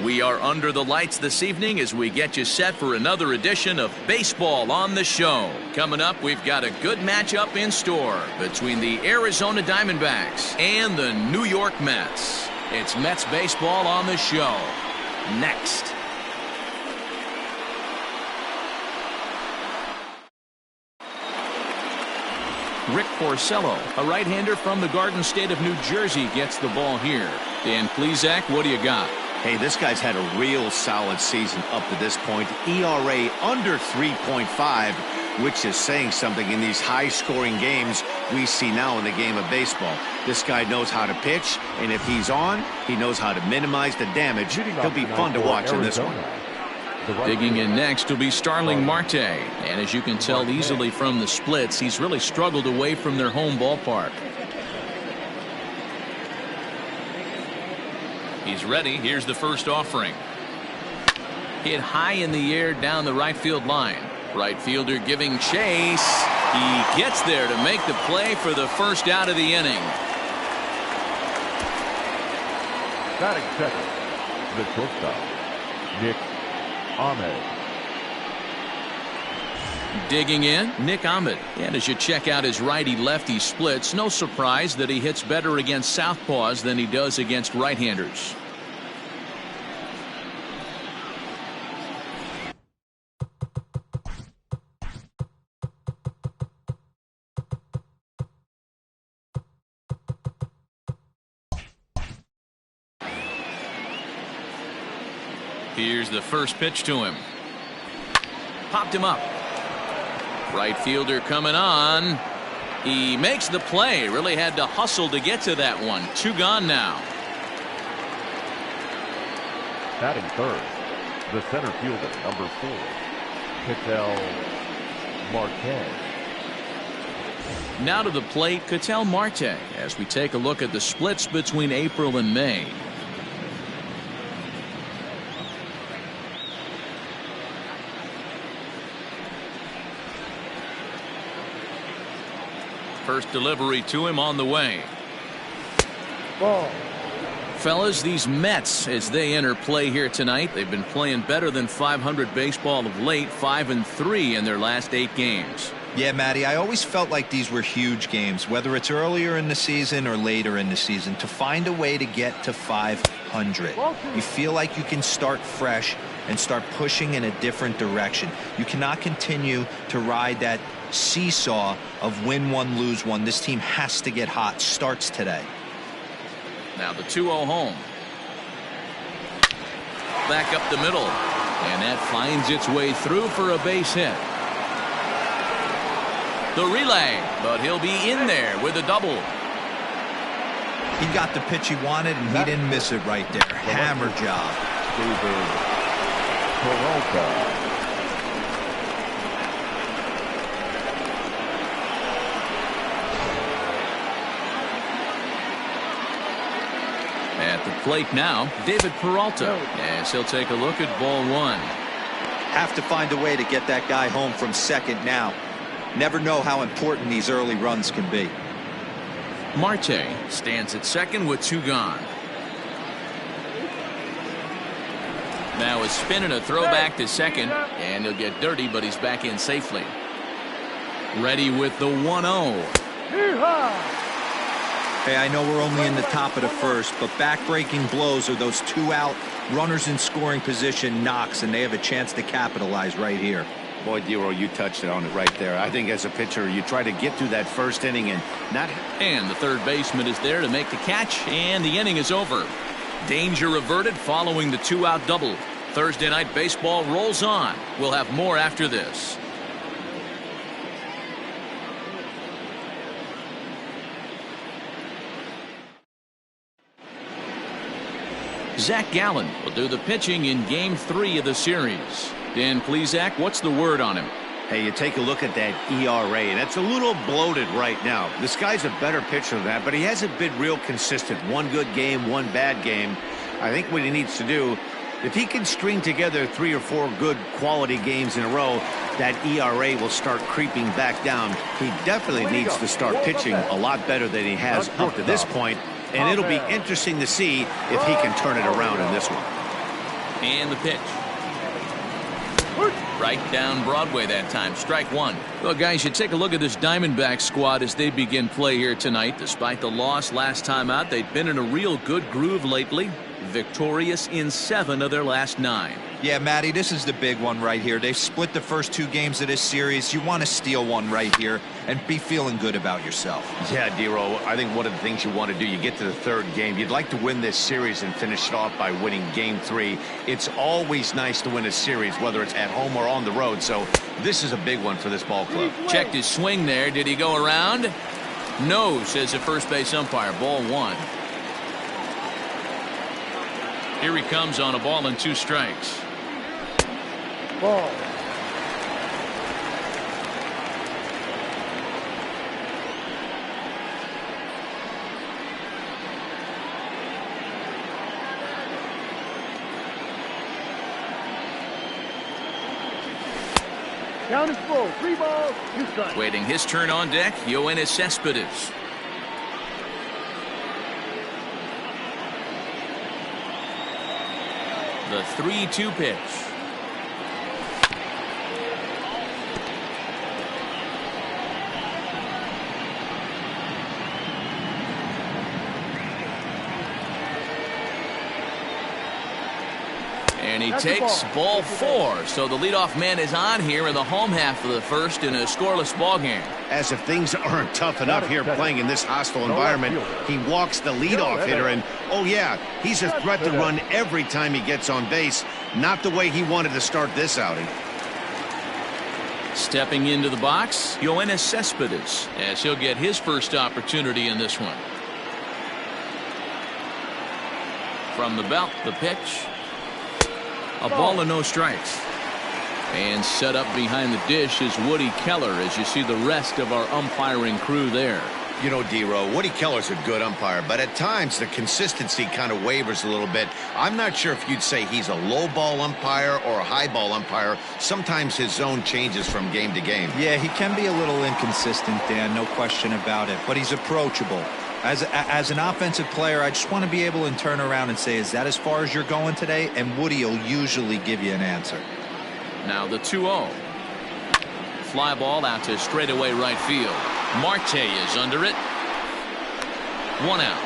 We are under the lights this evening as we get you set for another edition of Baseball on the Show. Coming up, we've got a good matchup in store between the Arizona Diamondbacks and the New York Mets. It's Mets Baseball on the Show. Next. Rick Porcello, a right-hander from the Garden State of New Jersey, gets the ball here. Dan Plesac, what do you got? Hey, this guy's had a real solid season up to this point. ERA under 3.5, which is saying something in these high-scoring games we see now in the game of baseball. This guy knows how to pitch, and if he's on, he knows how to minimize the damage. He'll be fun to watch in this one. Digging in next will be Starling Marte. And as you can tell easily from the splits, he's really struggled away from their home ballpark. He's ready. Here's the first offering. Hit high in the air down the right field line. Right fielder giving chase. He gets there to make the play for the first out of the inning. Batting second, the shortstop, Nick Ahmed. Digging in, Nick Ahmed. And as you check out his righty-lefty splits, no surprise that he hits better against southpaws than he does against right-handers. Here's the first pitch to him. Popped him up. Right fielder coming on. He makes the play. Really had to hustle to get to that one. 2 gone now. Batting third, the center fielder, number 4, Ketel Marte. Now to the plate, Ketel Marte, as we take a look at the splits between April and May. First delivery to him on the way. Ball. Fellas, these Mets, as they enter play here tonight, they've been playing better than 500 baseball of late, 5-3 in their last 8 games. Yeah, Matty, I always felt like these were huge games, whether it's earlier in the season or later in the season, to find a way to get to 500. You feel like you can start fresh and start pushing in a different direction. You cannot continue to ride that seesaw of win one, lose one. This team has to get hot. Starts today. Now the 2-0 home. Back up the middle. And that finds its way through for a base hit. The relay, but he'll be in there with a double. He got the pitch he wanted, and he didn't miss it right there. Hammer job. At the plate now, David Peralta, as he'll take a look at ball 1. Have to find a way to get that guy home from second now. Never know how important these early runs can be. Marte stands at second with 2 gone. Now a spin and a throwback to second, and he'll get dirty, but he's back in safely. Ready with the 1-0. Hey, I know we're only in the top of the first, but backbreaking blows are those 2-out runners in scoring position knocks, and they have a chance to capitalize right here. Boy, Dero, you touched it on it right there. I think as a pitcher, you try to get through that first inning and not... And the third baseman is there to make the catch, and the inning is over. Danger averted following the 2-out double. Thursday night baseball rolls on. We'll have more after this. Zach Gallen will do the pitching in Game 3 of the series. Dan Plesac, what's the word on him? Hey, you take a look at that ERA, and it's a little bloated right now. This guy's a better pitcher than that, but he hasn't been real consistent. One good game, one bad game. I think what he needs to do, if he can string together 3 or 4 good quality games in a row, that ERA will start creeping back down. He definitely needs to start pitching a lot better than he has up to this point, and it'll be interesting to see if he can turn it around in this one. And the pitch. Right down Broadway that time. Strike one. Well, guys, you take a look at this Diamondbacks squad as they begin play here tonight. Despite the loss last time out, they've been in a real good groove lately. Victorious in 7 of their last 9. Yeah, Matty, this is the big one right here. They've split the first 2 games of this series. You want to steal one right here and be feeling good about yourself. Yeah, Dero, I think one of the things you want to do, you get to the 3rd game, you'd like to win this series and finish it off by winning game 3. It's always nice to win a series, whether it's at home or on the road, so this is a big one for this ball club. Checked his swing there. Did he go around? No, says the first base umpire. Ball 1. Here he comes on a ball and 2 strikes. Ball. Count is full. 3 balls, 2 strikes. Waiting his turn on deck, Yoenis Cespedes. The 3-2 pitch. And he takes ball 4. So the leadoff man is on here in the home half of the first in a scoreless ball game. As if things aren't tough enough here playing in this hostile environment, he walks the leadoff hitter, and oh yeah, he's a threat to run every time he gets on base. Not the way he wanted to start this outing. Stepping into the box, Yoenis Cespedes, as he'll get his first opportunity in this one. From the belt, the pitch. A ball and no strikes. And set up behind the dish is Woody Keller as you see the rest of our umpiring crew there. You know, D-Row, Woody Keller's a good umpire, but at times the consistency kind of wavers a little bit. I'm not sure if you'd say he's a low ball umpire or a high ball umpire. Sometimes his zone changes from game to game. Yeah, he can be a little inconsistent, Dan, no question about it, but he's approachable. As an offensive player, I just want to be able to turn around and say, is that as far as you're going today? And Woody will usually give you an answer. Now the 2-0. Fly ball out to straightaway right field. Marte is under it. 1 out.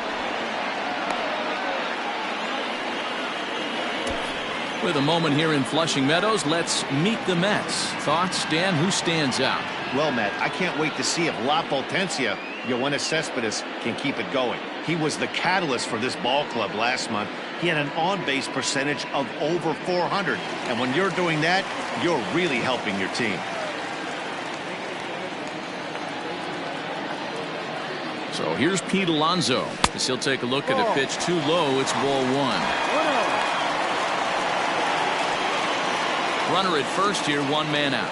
With a moment here in Flushing Meadows, let's meet the Mets. Thoughts, Dan? Who stands out? Well, Matt, I can't wait to see if La Potencia, Yoenis Cespedes, can keep it going. He was the catalyst for this ball club last month. He had an on-base percentage of over 400. And when you're doing that, you're really helping your team. So here's Pete Alonso as he'll take a look at a pitch too low. It's ball 1. Runner at first here, 1 man out.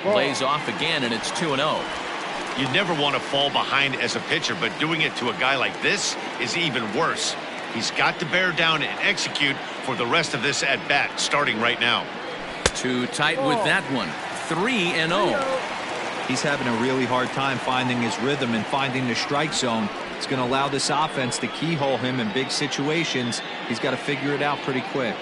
Lays off again, and it's 2-0. You never want to fall behind as a pitcher, but doing it to a guy like this is even worse. He's got to bear down and execute for the rest of this at-bat, starting right now. Too tight with that one. 3-0. He's having a really hard time finding his rhythm and finding the strike zone. It's going to allow this offense to keyhole him in big situations. He's got to figure it out pretty quick.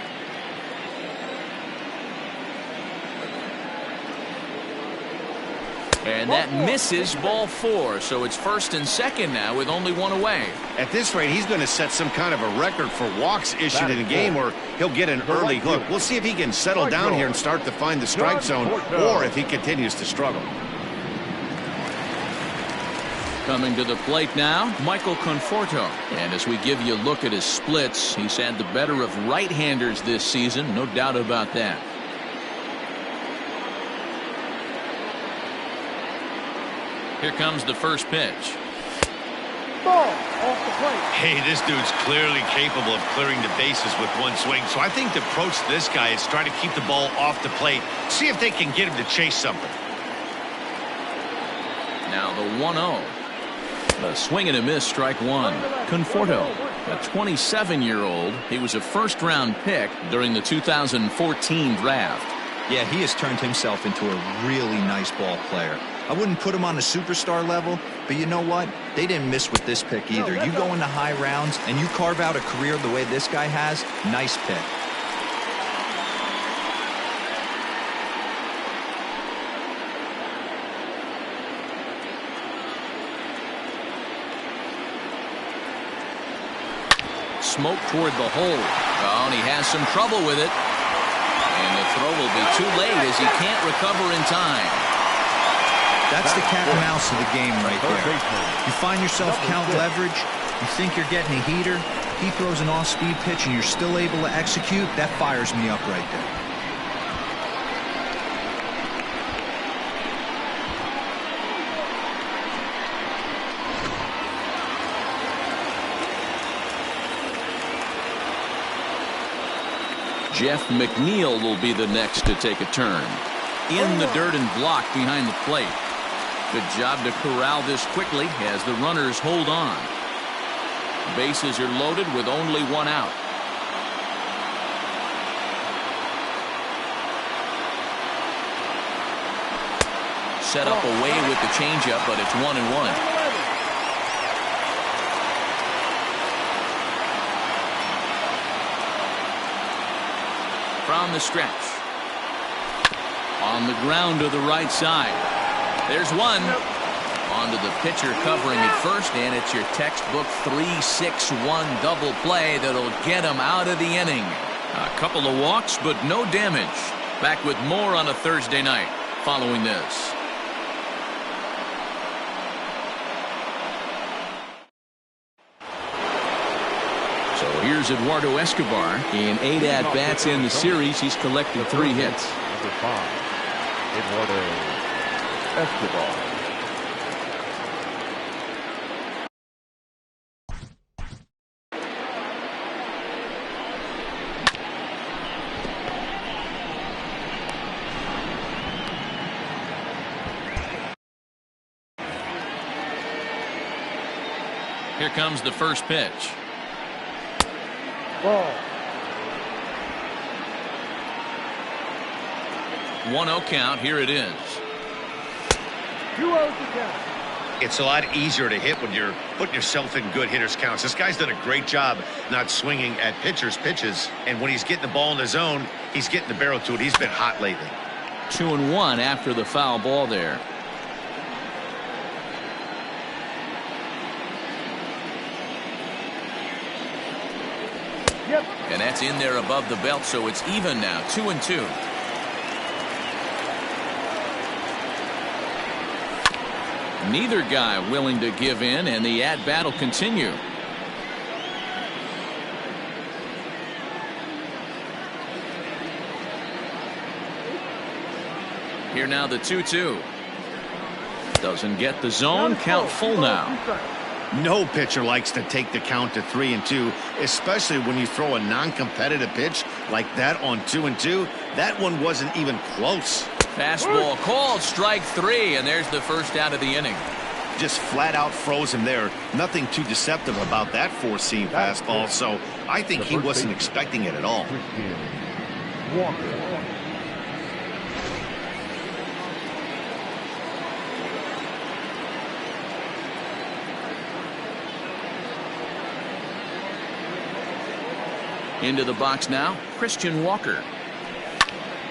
And that misses ball 4. So it's 1st and 2nd now with only 1 away. At this rate, he's going to set some kind of a record for walks issued in a game, or he'll get an early hook. We'll see if he can settle down here and start to find the strike zone, or if he continues to struggle. Coming to the plate now, Michael Conforto. And as we give you a look at his splits, he's had the better of right-handers this season, no doubt about that. Here comes the first pitch. Ball off the plate. Hey, this dude's clearly capable of clearing the bases with one swing. So I think the approach to this guy is try to keep the ball off the plate. See if they can get him to chase something. Now the 1-0. A swing and a miss, strike 1. Conforto, a 27-year-old. He was a first-round pick during the 2014 draft. Yeah, he has turned himself into a really nice ball player. I wouldn't put him on a superstar level, but you know what? They didn't miss with this pick either. You go into high rounds and you carve out a career the way this guy has. Nice pick. Smoke toward the hole. Oh, and he has some trouble with it. And the throw will be too late as he can't recover in time. That's the cat and mouse of the game right there. You find yourself count leverage. You think you're getting a heater. He throws an off-speed pitch and you're still able to execute. That fires me up right there. Jeff McNeil will be the next to take a turn. In the dirt and blocked behind the plate. Good job to corral this quickly as the runners hold on. Bases are loaded with only one out. Set up away with the changeup, but it's 1-1. From the stretch. On the ground to the right side. There's one. Onto the pitcher covering at first, and it's your textbook 3-6-1 double play that'll get him out of the inning. A couple of walks, but no damage. Back with more on a Thursday night following this. So here's Eduardo Escobar. In 8 at-bats in the series, he's collected 3 hits. Number 5, Eduardo Escobar. Here comes the first pitch. Ball. 1-0 count. Here it is. 2 outs to count. It's a lot easier to hit when you're putting yourself in good hitters' counts. This guy's done a great job not swinging at pitchers' pitches. And when he's getting the ball in the zone, he's getting the barrel to it. He's been hot lately. 2-1 after the foul ball there. Yep. And that's in there above the belt, so it's even now. 2-2. Neither guy willing to give in, and the at-bat will continue. Here now the 2-2. Doesn't get the zone. Count full now. No pitcher likes to take the count to 3-2, especially when you throw a non-competitive pitch like that on 2-2. That one wasn't even close. Fastball called, strike 3, and there's the first out of the inning. Just flat out froze him there. Nothing too deceptive about that four-seam fastball, so I think he wasn't expecting it at all. Walker. Into the box now, Christian Walker.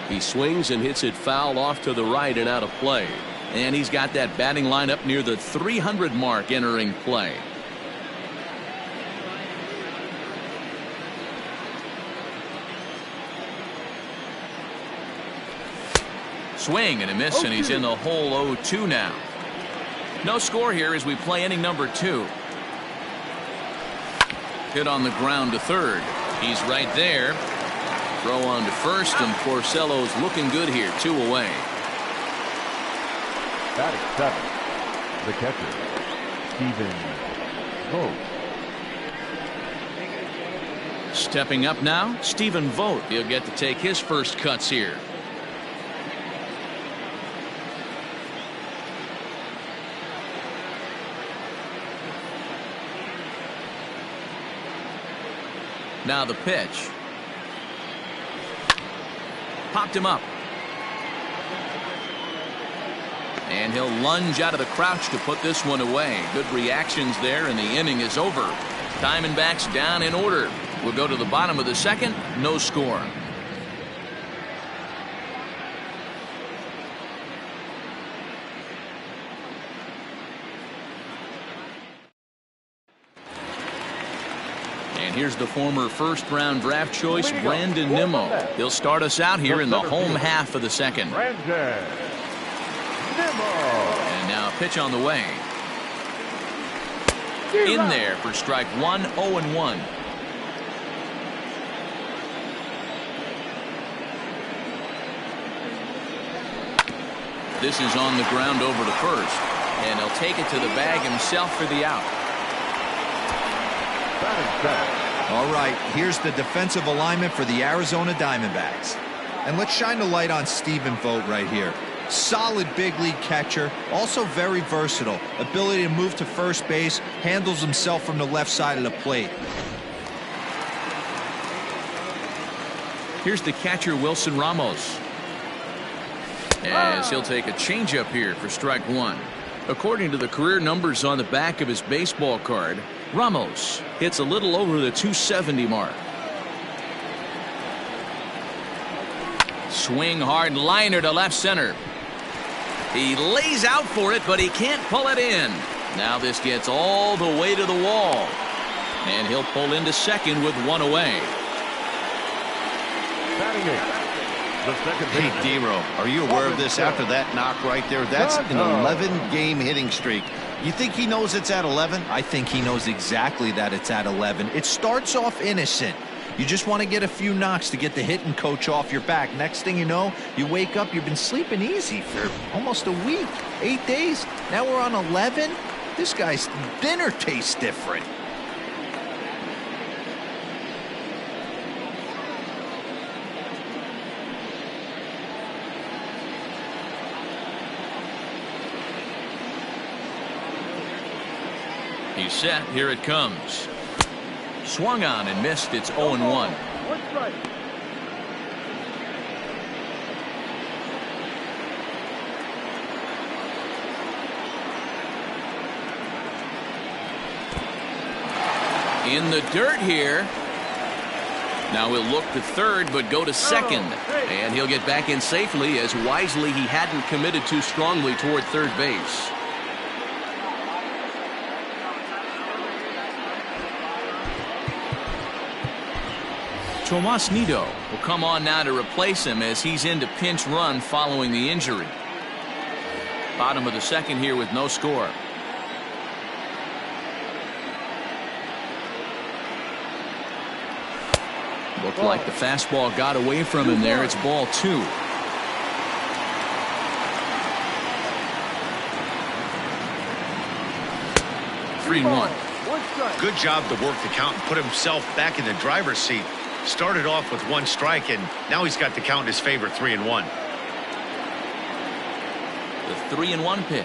He swings and hits it foul off to the right and out of play. And he's got that batting lineup near the 300 mark entering play. Swing and a miss, and he's in the hole 0-2 now. No score here as we play inning number 2. Hit on the ground to third. He's right there. Throw on to first, and Porcello's looking good here. 2 away. Batting 7, the catcher, Stephen Vogt. Stepping up now, Stephen Vogt. He'll get to take his first cuts here. Now the pitch. Popped him up. And he'll lunge out of the crouch to put this one away. Good reactions there, and the inning is over. Diamondbacks down in order. We'll go to the bottom of the second. No score. And here's the former first-round draft choice, Brandon Nimmo. He'll start us out here in the home half of the second. Brandon Nimmo. And now a pitch on the way. In there for strike one, 0-1. This is on the ground over to first. And he'll take it to the bag himself for the out. All right, here's the defensive alignment for the Arizona Diamondbacks. And let's shine the light on Stephen Vogt right here. Solid big league catcher, also very versatile. Ability to move to first base, handles himself from the left side of the plate. Here's the catcher, Wilson Ramos. As he'll take a changeup here for strike one. According to the career numbers on the back of his baseball card, Ramos hits a little over the 270 mark. Swing hard liner to left center. He lays out for it, but he can't pull it in. Now this gets all the way to the wall. And he'll pull into second with one away. Hey, D-Row, are you aware of this after that knock right there? That's an 11-game hitting streak. You think he knows it's at 11? I think he knows exactly that it's at 11. It starts off innocent. You just want to get a few knocks to get the hitting coach off your back. Next thing you know, you wake up, you've been sleeping easy for almost a week, 8 days. Now we're on 11. This guy's dinner tastes different. He's set. Here it comes. Swung on and missed. It's 0-1. In the dirt here. Now he'll look to third, but go to second. And he'll get back in safely, as wisely he hadn't committed too strongly toward third base. Tomas Nido will come on now to replace him, as he's in to pinch run following the injury. Bottom of the second here with no score. Looked like the fastball got away from him there. It's ball 2. Three and 1. Good job to work the count and put himself back in the driver's seat. Started off with 1 strike, and now he's got the count in his favor, 3-1. The 3-1 pitch.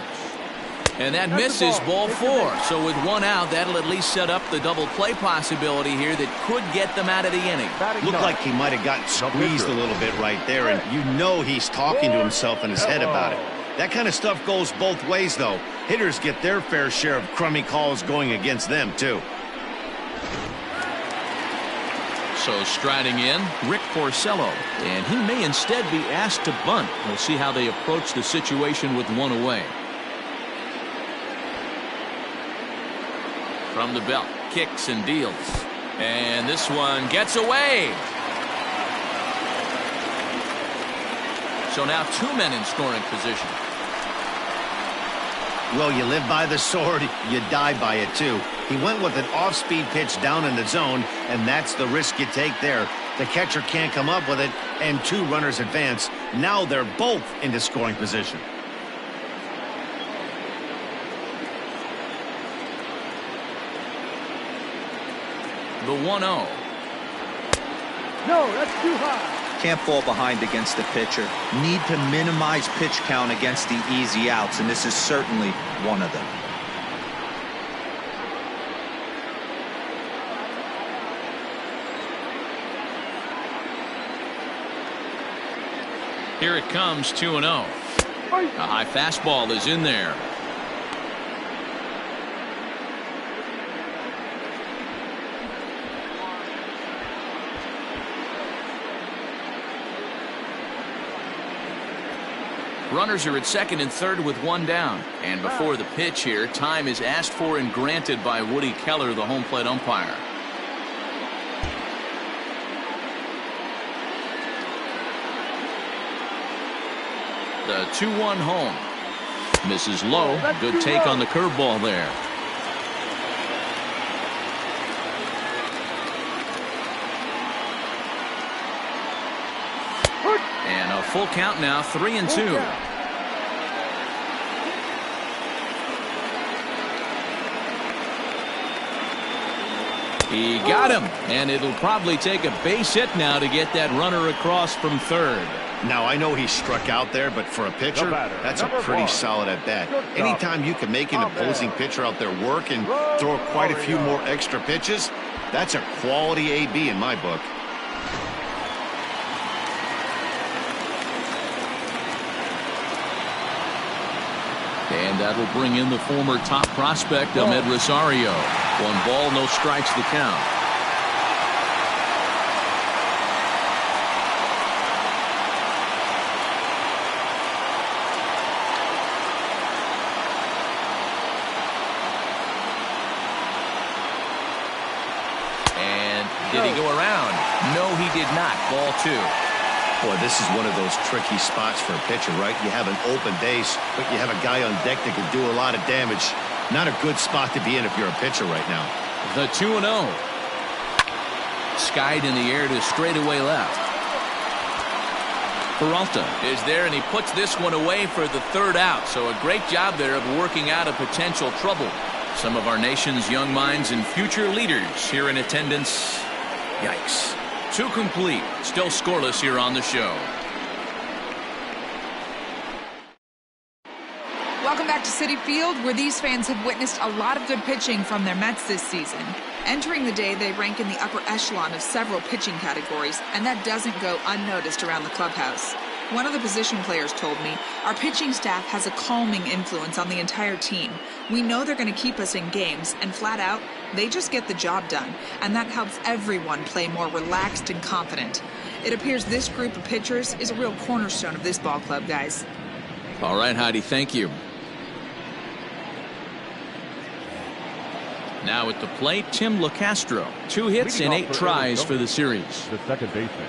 And that misses, ball 4. So with 1 out, that'll at least set up the double play possibility here that could get them out of the inning. Looked like he might have gotten squeezed a little bit right there, and you know he's talking to himself in his head about it. That kind of stuff goes both ways, though. Hitters get their fair share of crummy calls going against them, too. So striding in, Rick Porcello, and he may instead be asked to bunt. We'll see how they approach the situation with 1 away. From the belt, kicks and deals. And this one gets away. So now 2 men in scoring position. Well, you live by the sword, you die by it, too. He went with an off-speed pitch down in the zone, and that's the risk you take there. The catcher can't come up with it, and 2 runners advance. Now they're both into scoring position. The 1-0. No, that's too high. Can't fall behind against the pitcher. Need to minimize pitch count against the easy outs, and this is certainly one of them. Here it comes, 2-0. A high fastball is in there. Runners are at second and third with one down. And before the pitch here, time is asked for and granted by Woody Keller, the home plate umpire. The 2-1 home. Misses low. Good take on the curveball there. And a full count now, 3-2. He got him, and it'll probably take a base hit now to get that runner across from third. Now, I know he struck out there, but for a pitcher, that's a pretty solid at bat. Anytime you can make an opposing pitcher out there work and throw quite a few more extra pitches, that's a quality AB in my book. And that'll bring in the former top prospect, Ahmed Rosario. 1 ball, no strikes the count. And did he go around? No, he did not. Ball 2. Boy, this is one of those tricky spots for a pitcher, right? You have an open base, but you have a guy on deck that can do a lot of damage. Not a good spot to be in if you're a pitcher right now. The 2-0. Skied in the air to straightaway left. Peralta is there, and he puts this one away for the third out. So a great job there of working out a potential trouble. Some of our nation's young minds and future leaders here in attendance. Yikes. 2 complete. Still scoreless here on the show. Welcome back to Citi Field, where these fans have witnessed a lot of good pitching from their Mets this season. Entering the day, they rank in the upper echelon of several pitching categories, and that doesn't go unnoticed around the clubhouse. One of the position players told me, our pitching staff has a calming influence on the entire team. We know they're going to keep us in games, and flat out, they just get the job done, and that helps everyone play more relaxed and confident. It appears this group of pitchers is a real cornerstone of this ball club, guys. All right, Heidi, thank you. Now at the plate, Tim LeCastro. 2 hits and 8 tries for the series. The second baseman.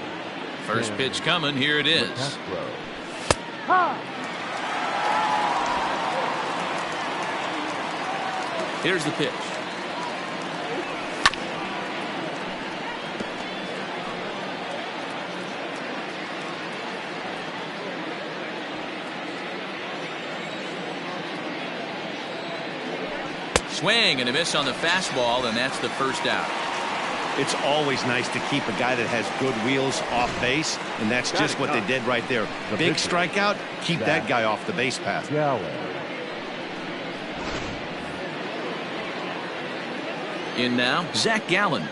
First pitch coming. Here it is. Here's the pitch. Swing and a miss on the fastball, and that's the first out. It's always nice to keep a guy that has good wheels off base, and that's just what they did right there. Big strikeout, keep that guy off the base path. In now, Zach Gallen.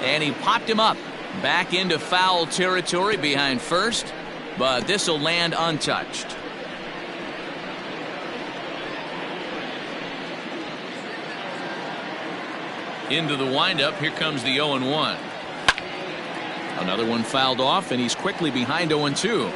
And he popped him up. Back into foul territory behind first, but this will land untouched. Into the windup, here comes the 0-1. Another one fouled off, and he's quickly behind 0-2.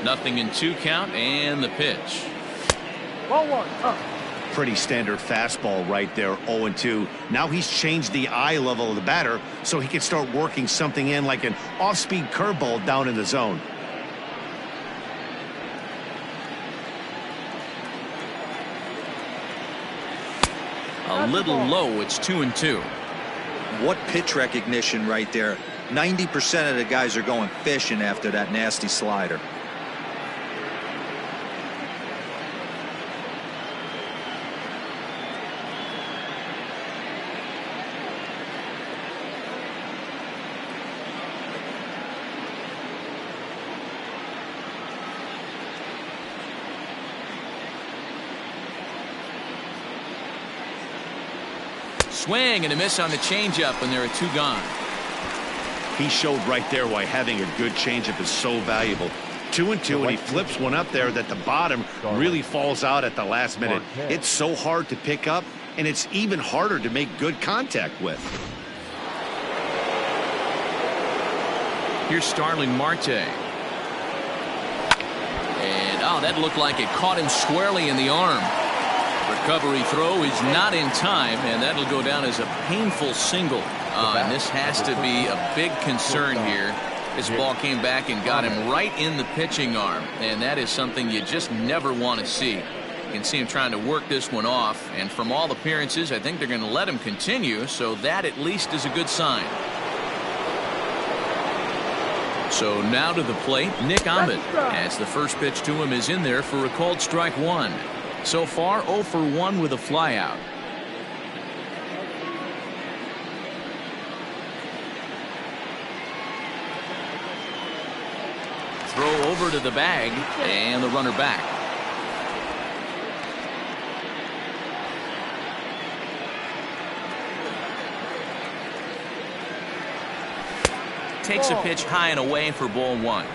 Nothing in 2 count, and the pitch. Pretty standard fastball right there, 0-2. Now he's changed the eye level of the batter so he can start working something in like an off-speed curveball down in the zone. A little low, it's 2-2. What pitch recognition right there. 90% of the guys are going fishing after that nasty slider. swing and a miss on the changeup, and there are 2 gone. He showed right there why having a good changeup is so valuable. 2-2, and he flips one up there that the bottom really falls out at the last minute. It's so hard to pick up, and it's even harder to make good contact with. Here's Starling Marte. And, oh, that looked like it caught him squarely in the arm. Recovery throw is not in time, and that'll go down as a painful single. And this has to be a big concern here. This ball came back and got him right in the pitching arm, and that is something you just never want to see. You can see him trying to work this one off, and from all appearances, I think they're going to let him continue, so that at least is a good sign. So now to the plate, Nick Ahmed, as the first pitch to him is in there for a called strike 1. So far, 0 for 1 with a flyout. Throw over to the bag, and the runner back. Takes a pitch high and away for ball 1.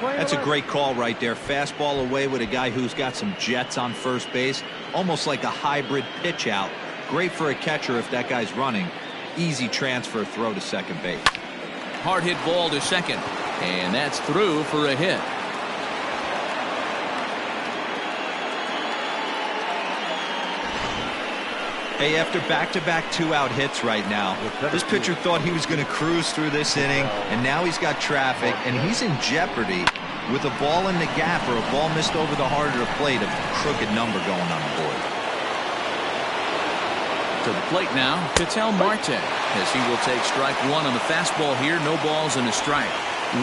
That's a great call right there. Fastball away with a guy who's got some jets on first base. Almost like a hybrid pitch out. Great for a catcher if that guy's running. Easy transfer throw to second base. Hard hit ball to second. And that's through for a hit. Hey, after back-to-back 2-out hits right now, this pitcher thought he was going to cruise through this inning, and now he's got traffic, and he's in jeopardy with a ball in the gap or a ball missed over the heart of the plate, a crooked number going on the board. To the plate now, Ketel Marte, as he will take strike 1 on the fastball here. No balls and a strike.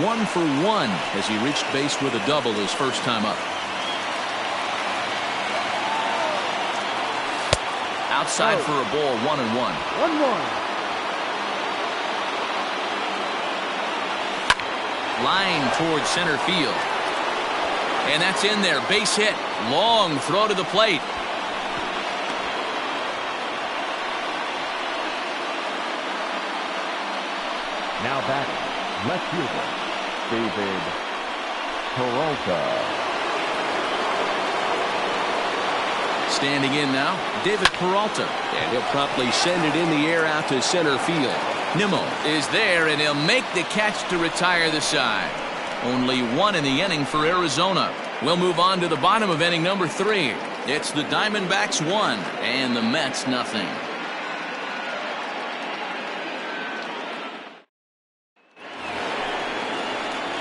1 for 1 as he reached base with a double his first time up. Outside for a ball, 1-1. 1-1. Line towards center field. And that's in there. Base hit. Long throw to the plate. Now back, left fielder, David Peralta. Standing in now, David Peralta. And he'll promptly send it in the air out to center field. Nimmo is there, and he'll make the catch to retire the side. Only 1 in the inning for Arizona. We'll move on to the bottom of inning number 3. It's the Diamondbacks 1 and the Mets nothing.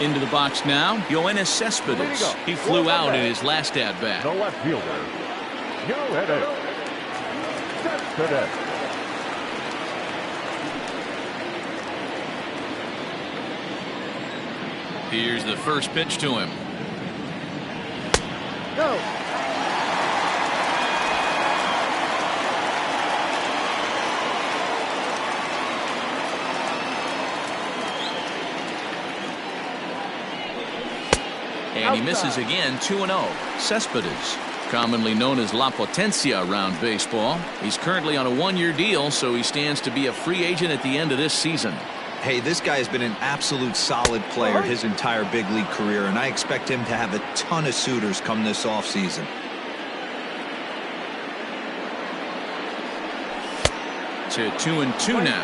Into the box now, Yoenis Cespedes. He flew out in his last at-bat. The left fielder, Yoenis Cespedes. Here's the first pitch to him. Go. And he misses again, 2-0. Cespedes, commonly known as La Potencia around baseball. He's currently on a 1-year deal, so he stands to be a free agent at the end of this season. Hey, this guy has been an absolute solid player his entire big league career, and I expect him to have a ton of suitors come this offseason. To 2-2 now.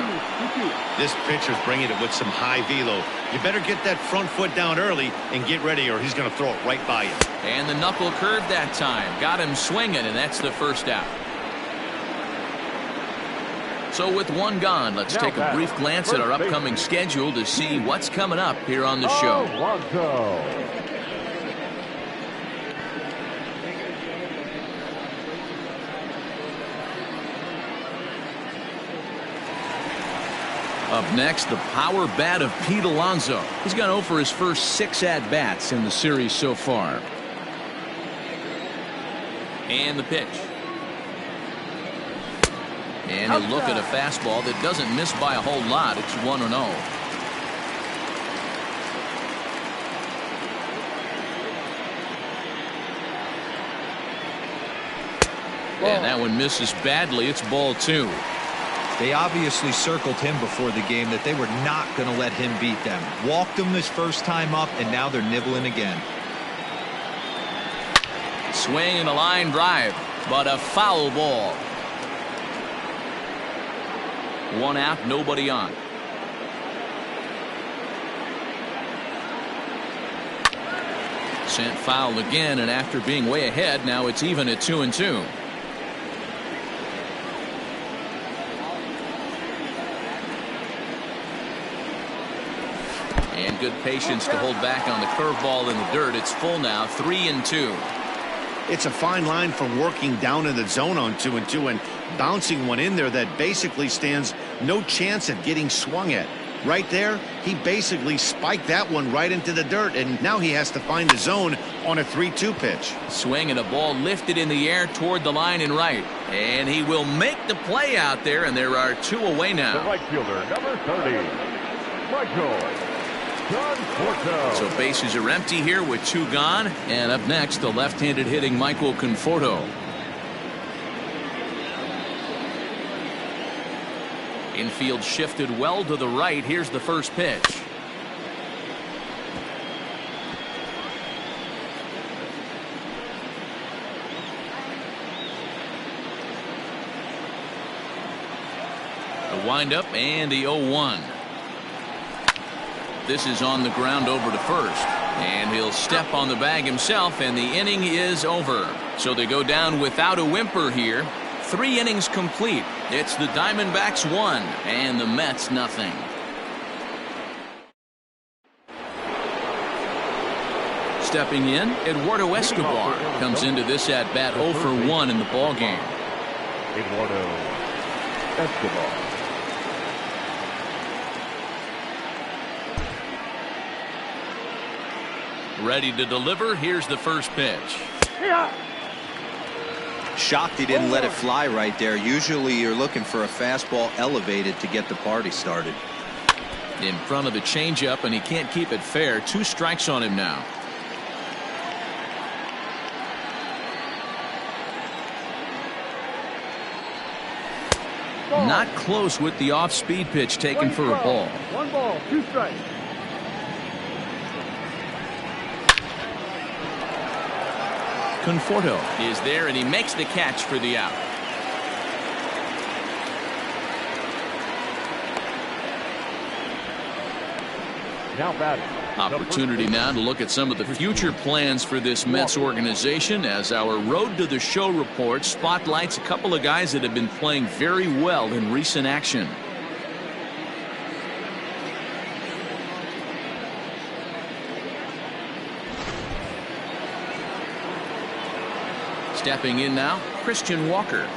This pitcher's bringing it with some high velo. You better get that front foot down early and get ready, or he's going to throw it right by you. And the knuckle curve that time. Got him swinging, and that's the first out. So with 1 gone, let's take a brief glance at our upcoming schedule to see what's coming up here on the show. Up next, the power bat of Pete Alonso. He's gone 0 for his first 6 at-bats in the series so far. And the pitch. And a look at a fastball that doesn't miss by a whole lot. It's 1-0. And that one misses badly. It's ball 2. They obviously circled him before the game that they were not going to let him beat them. Walked him his first time up, and now they're nibbling again. Swing and a line drive, but a foul ball. 1 out, nobody on. Sent foul again, and after being way ahead, now it's even at 2-2. And good patience to hold back on the curveball in the dirt. It's full now, 3-2. It's a fine line for working down in the zone on 2-2 and bouncing one in there that basically stands no chance at getting swung at. Right there, he basically spiked that one right into the dirt, and now he has to find the zone on a 3-2 pitch. Swing and a ball lifted in the air toward the line and right. And he will make the play out there, and there are 2 away now. The right fielder, number 30, Michael. So bases are empty here with 2 gone. And up next, the left-handed hitting Michael Conforto. Infield shifted well to the right. Here's the first pitch. The windup and the 0-1. This is on the ground over to first, and he'll step on the bag himself, and the inning is over. So they go down without a whimper here. 3 innings complete. It's the Diamondbacks 1 and the Mets nothing. Stepping in, Eduardo Escobar comes into this at bat 0 for 1 in the ball game. Eduardo Escobar. Ready to deliver. Here's the first pitch. Shocked he didn't let it fly right there. Usually you're looking for a fastball elevated to get the party started. In front of the changeup, and he can't keep it fair. 2 strikes on him now. Not close with the off-speed pitch taken for a ball. 1 ball, 2 strikes. Conforto is there, and he makes the catch for the out. Now batting. Opportunity now to look at some of the future plans for this Mets organization as our Road to the Show report spotlights a couple of guys that have been playing very well in recent action. Stepping in now, Christian Walker.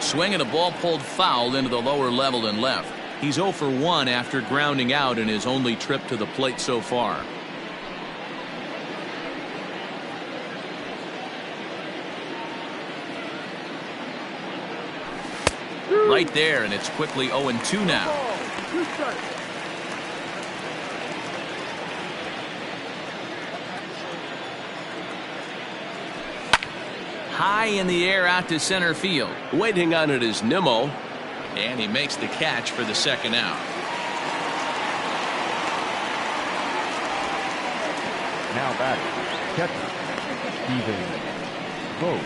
Swing and a ball pulled foul into the lower level and left. He's 0 for 1 after grounding out in his only trip to the plate so far. Right there, and it's quickly 0-2 now. High in the air out to center field. Waiting on it is Nimmo. And he makes the catch for the second out. Now batting. Catcher. Stephen Vogt.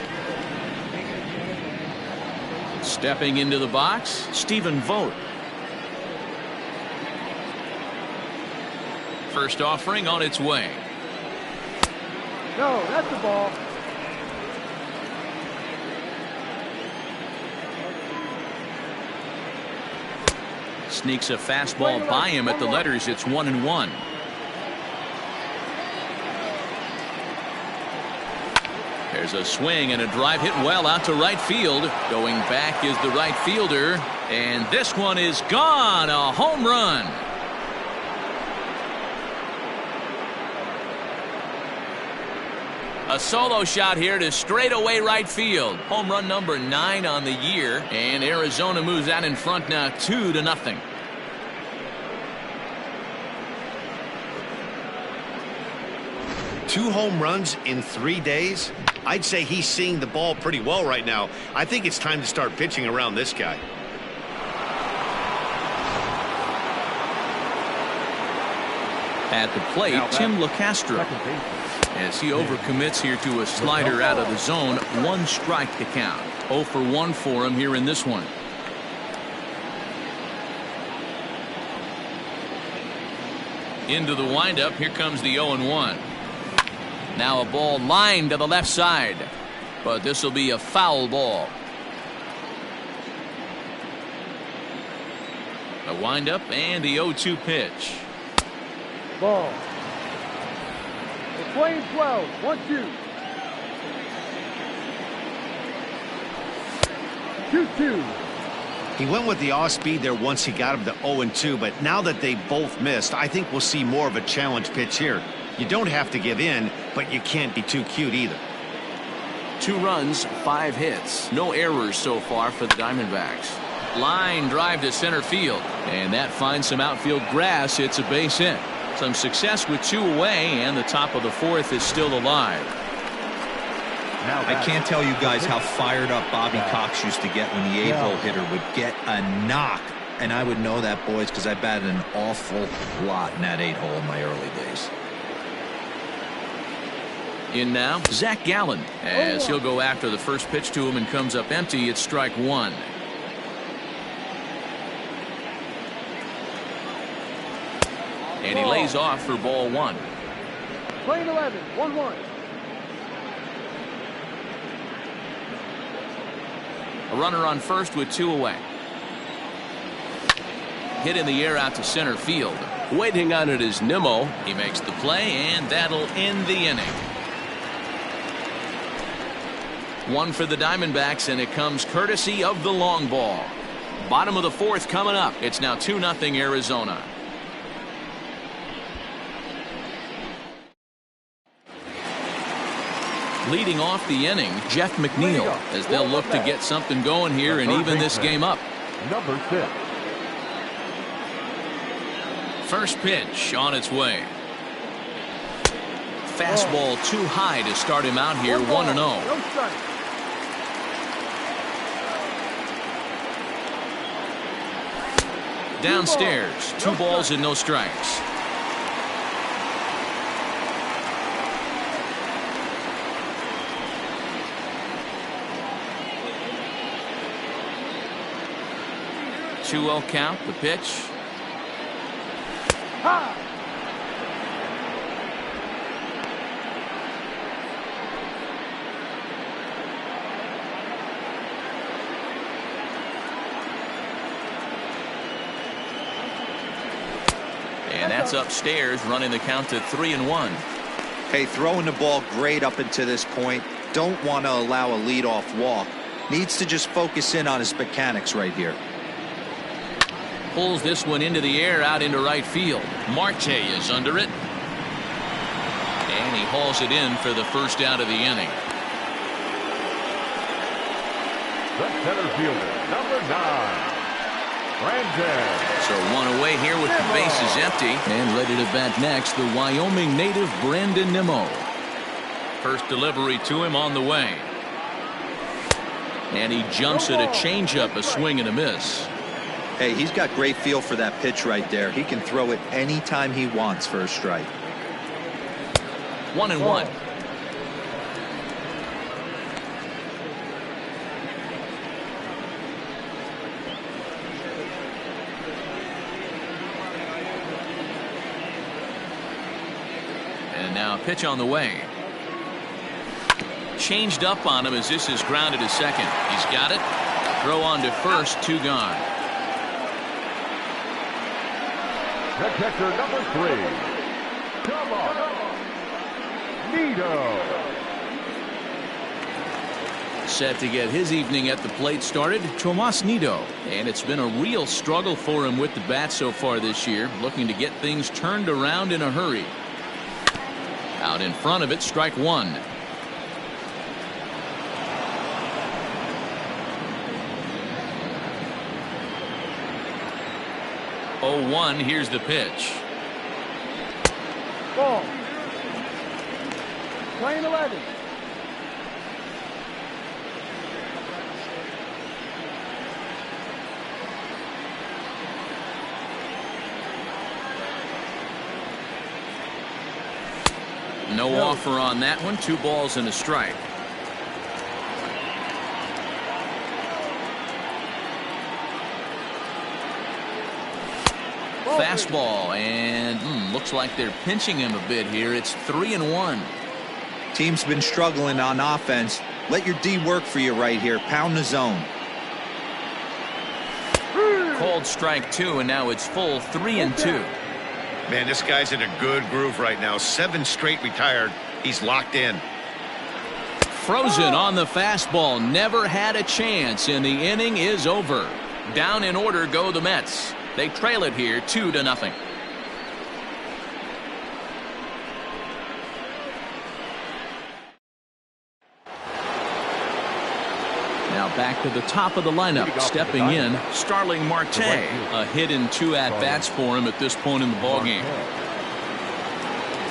Stepping into the box, Stephen Vogt. First offering on its way. No, that's the ball. Sneaks a fastball by him at the letters. It's 1-1. There's a swing and a drive hit well out to right field. Going back is the right fielder, and this one is gone. A home run. A solo shot here to straightaway right field. Home run number 9 on the year, and Arizona moves out in front now 2-0. Two home runs in 3 days. I'd say he's seeing the ball pretty well right now. I think it's time to start pitching around this guy. At the plate, Tim LeCastro. As he overcommits here to a slider out of the zone, 1 strike to count. 0 for 1 for him here in this one. Into the windup, here comes the 0-1. Now a ball lined to the left side, but this will be a foul ball. A windup and the 0-2 pitch. Ball. It's playing 12. 1-2. 2-2. He went with the off speed there once he got him to 0-2, but now that they both missed, I think we'll see more of a challenge pitch here. You don't have to give in, but you can't be too cute either. 2 runs, 5 hits. No errors so far for the Diamondbacks. Line drive to center field, and that finds some outfield grass. It's a base hit. Some success with 2 away, and the top of the 4th is still alive. I can't tell you guys how fired up Bobby Cox used to get when the 8-hole hitter would get a knock. And I would know that, boys, because I batted an awful lot in that 8-hole in my early days. In now, Zach Gallen, as he'll go after the first pitch to him and comes up empty. It's strike 1. And he lays off for ball 1. Playing 11. 1-1. A runner on first with 2 away. Hit in the air out to center field. Waiting on it is Nimmo. He makes the play, and that'll end the inning. 1 for the Diamondbacks, and it comes courtesy of the long ball. Bottom of the 4th coming up. It's now 2-0 Arizona. Leading off the inning, Jeff McNeil, as they'll look to get something going here and even this game up. Number 6. First pitch on its way. Fastball too high to start him out here, 1-0. No strike. Downstairs, 2 balls and no strikes. Two-0 count, the pitch. Ha! And that's upstairs, running the count to 3-1. Hey, throwing the ball great up until this point. Don't want to allow a leadoff walk. Needs to just focus in on his mechanics right here. Pulls this one into the air out into right field. Marte is under it. And he hauls it in for the first out of the inning. The center fielder, number 9. Brandon. So 1 away here with the bases empty. And ready to bat next, the Wyoming native Brandon Nimmo. First delivery to him on the way. And he jumps at a changeup, a swing and a miss. Hey, he's got great feel for that pitch right there. He can throw it anytime he wants for a strike. 1-1. And now a pitch on the way. Changed up on him as this is grounded to second. He's got it. Throw on to first, 2 gone. The catcher, number 3. Come on. Nito. Set to get his evening at the plate started, Tomas Nido. And it's been a real struggle for him with the bat so far this year, looking to get things turned around in a hurry. Out in front of it, strike 1. Oh, 1. Here's the pitch. Ball. Playing 11. No offer on that one. 2 balls and a strike. Fastball, and looks like they're pinching him a bit here. It's 3-1. Team's been struggling on offense. Let your D work for you right here. Pound the zone. Called strike 2, and now it's full 3-2. Man, this guy's in a good groove right now. 7 straight retired. He's locked in. Frozen on the fastball. Never had a chance, and the inning is over. Down in order go the Mets. They trail it here 2-0. Now back to the top of the lineup. Stepping in, Starling Marte. A hit in 2 at-bats for him at this point in the ballgame.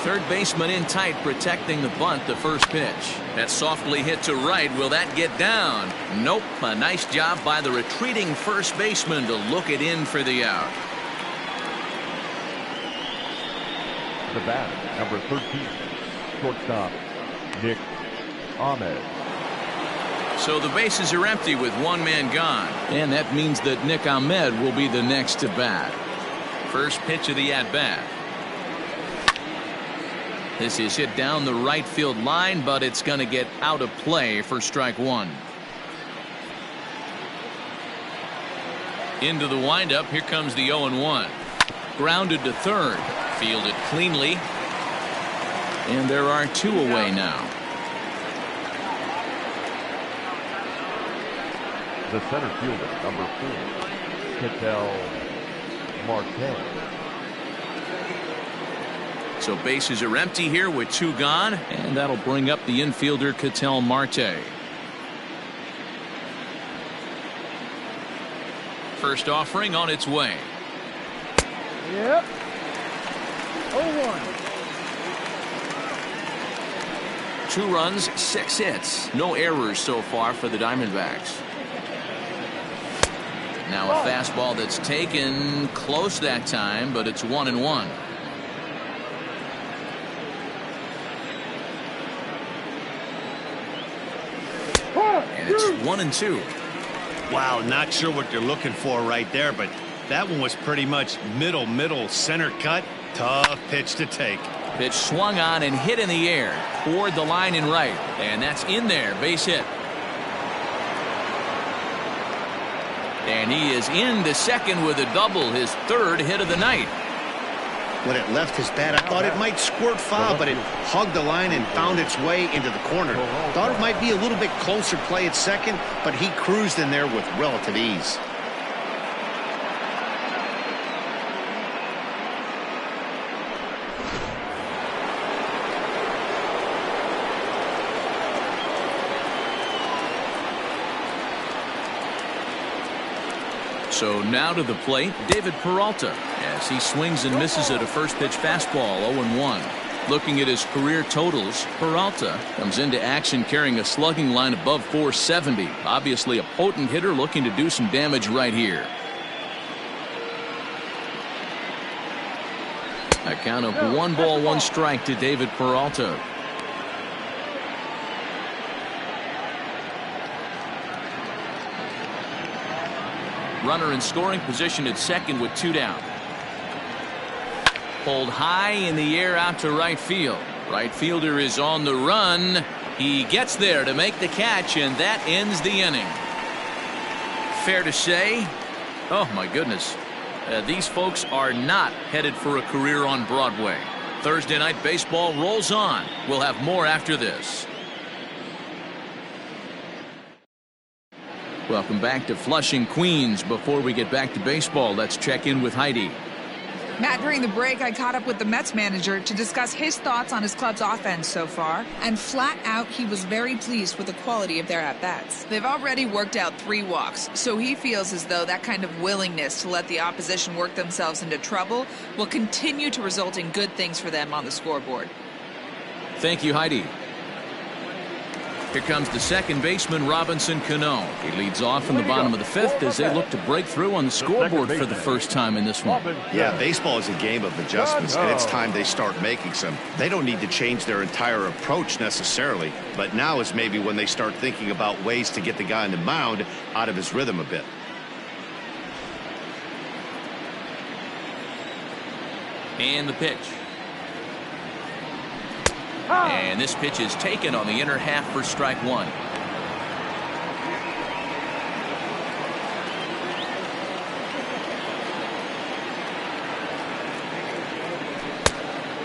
Third baseman in tight, protecting the bunt. The first pitch. That softly hit to right. Will that get down? Nope. A nice job by the retreating first baseman to look it in for the out. The bat, number 13, shortstop, Nick Ahmed. So the bases are empty with 1 man gone. And that means that Nick Ahmed will be the next to bat. First pitch of the at-bat. This is hit down the right field line, but it's going to get out of play for strike 1. Into the windup. Here comes the 0-1. Grounded to third. Fielded cleanly. And there are 2 away now. The center fielder, number 4, Ketel Marte. So bases are empty here with 2 gone, and that'll bring up the infielder Ketel Marte. First offering on its way. Yep. 0-1. 2 runs, 6 hits. No errors so far for the Diamondbacks. Now a fastball that's taken close that time, but it's 1-1. And it's 1-2. Wow, not sure what you're looking for right there, but that one was pretty much middle center cut. Tough pitch to take. Pitch swung on and hit in the air toward the line and right, and that's in there. Base hit. And he is into second with a double, his 3rd hit of the night. When it left his bat, I thought it might squirt foul, but it hugged the line and found its way into the corner. Thought it might be a little bit closer play at second, but he cruised in there with relative ease. So now to the plate, David Peralta, as he swings and misses at a first pitch fastball. 0-1. Looking at his career totals, Peralta comes into action carrying a slugging line above 470. Obviously a potent hitter looking to do some damage right here. A count of 1 ball, 1 strike to David Peralta. Runner in scoring position at second with 2 down. Pulled high in the air out to right field. Right fielder is on the run. He gets there to make the catch, and that ends the inning. Fair to say, oh my goodness, these folks are not headed for a career on Broadway. Thursday Night Baseball rolls on. We'll have more after this. Welcome back to Flushing, Queens. Before we get back to baseball, let's check in with Heidi. Matt, during the break, I caught up with the Mets manager to discuss his thoughts on his club's offense so far, and flat out, he was very pleased with the quality of their at-bats. They've already worked out 3 walks, so he feels as though that kind of willingness to let the opposition work themselves into trouble will continue to result in good things for them on the scoreboard. Thank you, Heidi. Here comes the second baseman, Robinson Cano. He leads off in the bottom of the fifth as they look to break through on the scoreboard for the first time in this one. Yeah, baseball is a game of adjustments, and it's time they start making some. They don't need to change their entire approach necessarily, but now is maybe when they start thinking about ways to get the guy on the mound out of his rhythm a bit. And the pitch. And this pitch is taken on the inner half for strike one.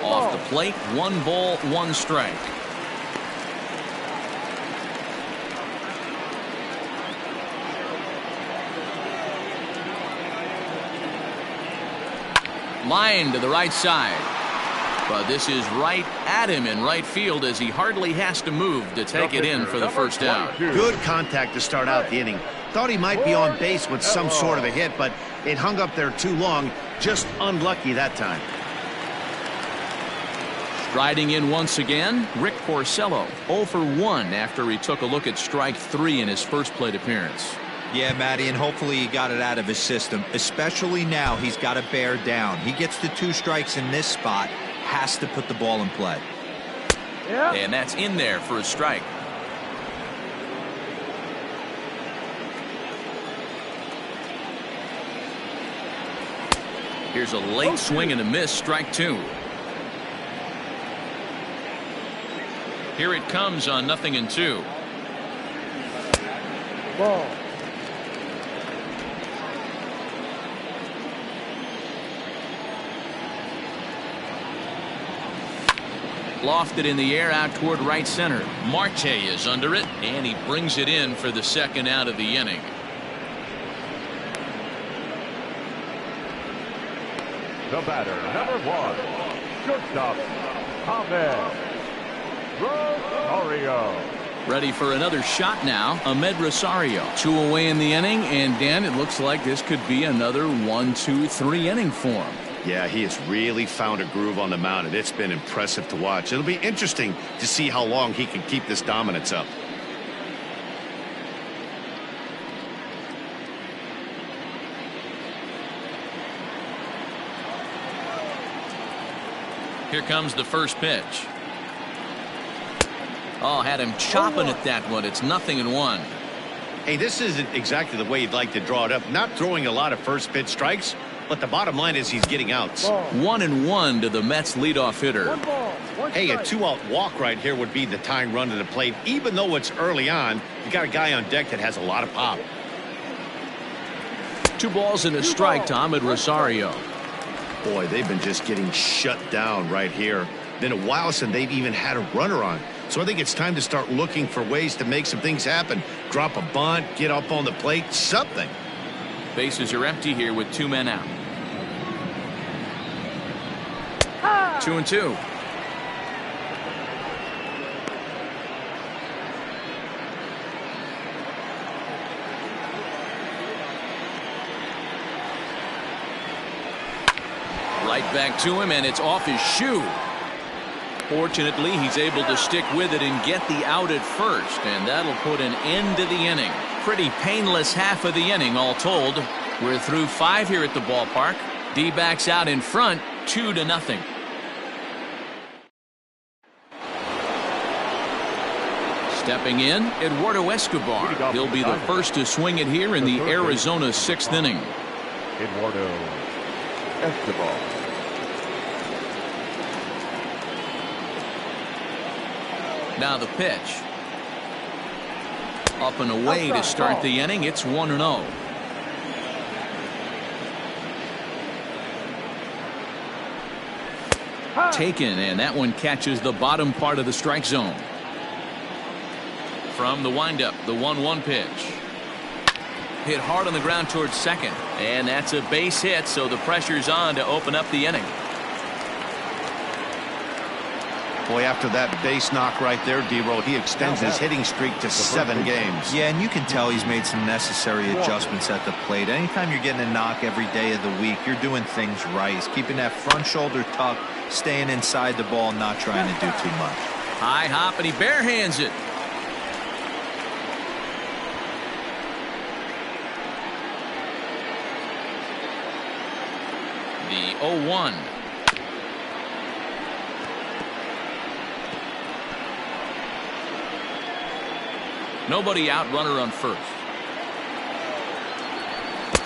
Off the plate, 1 ball, 1 strike. Line to the right side. But this is right at him in right field as he hardly has to move to take it in for the first out. Good contact to start out the inning. Thought he might be on base with some sort of a hit, but it hung up there too long. Just unlucky that time. Striding in once again, Rick Porcello, 0 for 1 after he took a look at strike 3 in his first plate appearance. Yeah, Matty, and hopefully he got it out of his system, especially now he's got to bear down. He gets the 2 strikes in this spot, has to put the ball in play. And that's in there for a strike. Here's a late swing and a miss, strike 2. Here it comes on 0-2. Ball. Lofted in the air out toward right center. Marte is under it, and he brings it in for the second out of the inning. The batter, number 1, shortstop, Ahmed Rosario. Ready for another shot now, Ahmed Rosario. 2 away in the inning, and Dan, it looks like this could be another 1-2-3 inning for him. Yeah, he has really found a groove on the mound, and it's been impressive to watch. It'll be interesting to see how long he can keep this dominance up. Here comes the first pitch. Oh, had him chopping at that one. It's 0-1. Hey, this isn't exactly the way you'd like to draw it up. Not throwing a lot of first pitch strikes, but the bottom line is he's getting outs. 1-1 to the Mets leadoff hitter. Hey, a 2-out walk right here would be the tying run to the plate. Even though it's early on, you got a guy on deck that has a lot of pop. 2 balls and a strike to Ahmed Rosario. Boy, they've been just getting shut down right here. Been a while since they've even had a runner on. So I think it's time to start looking for ways to make some things happen. Drop a bunt, get up on the plate, something. Bases are empty here with 2 men out. 2-2. Right back to him, and it's off his shoe. Fortunately, he's able to stick with it and get the out at first, and that'll put an end to the inning. Pretty painless half of the inning, all told. We're through 5 here at the ballpark. D-backs out in front, 2-0. Stepping in, Eduardo Escobar. He'll be the first to swing it here in the Arizona 6th inning. Eduardo Escobar. Now the pitch. Up and away to start the inning. It's 1-0. Taken, and that one catches the bottom part of the strike zone. From the windup, the 1-1 pitch. Hit hard on the ground towards second, and that's a base hit, so the pressure's on to open up the inning. Boy, after that base knock right there, D-Roll, he extends his hitting streak to 7 games. Yeah, and you can tell he's made some necessary adjustments at the plate. Anytime you're getting a knock every day of the week, you're doing things right. He's keeping that front shoulder tucked, staying inside the ball, not trying to do too much. High hop, and he barehands it. The 0-1. Nobody out, runner on first.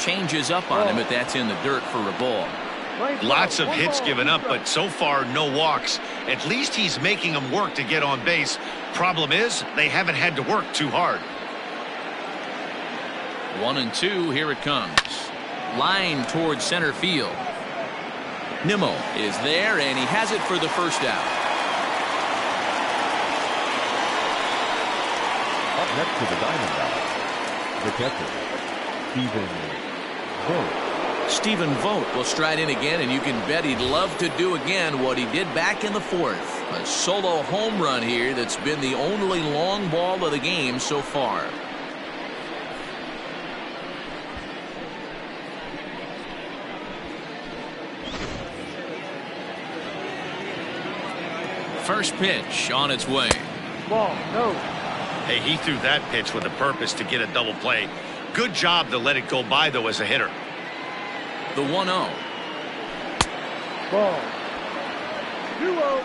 Changes up on him, but that's in the dirt for a ball. Lots of hits given up, but so far no walks. At least he's making them work to get on base. Problem is, they haven't had to work too hard. 1-2, here it comes. Line towards center field. Nimmo is there, and he has it for the first out. Up next to the Diamondbacks, the catcher, Stephen Vogt will stride in again, and you can bet he'd love to do again what he did back in the fourth. A solo home run here that's been the only long ball of the game so far. First pitch on its way. Ball, no. Hey, he threw that pitch with a purpose to get a double play. Good job to let it go by, though, as a hitter. The 1-0. Ball. 2-0.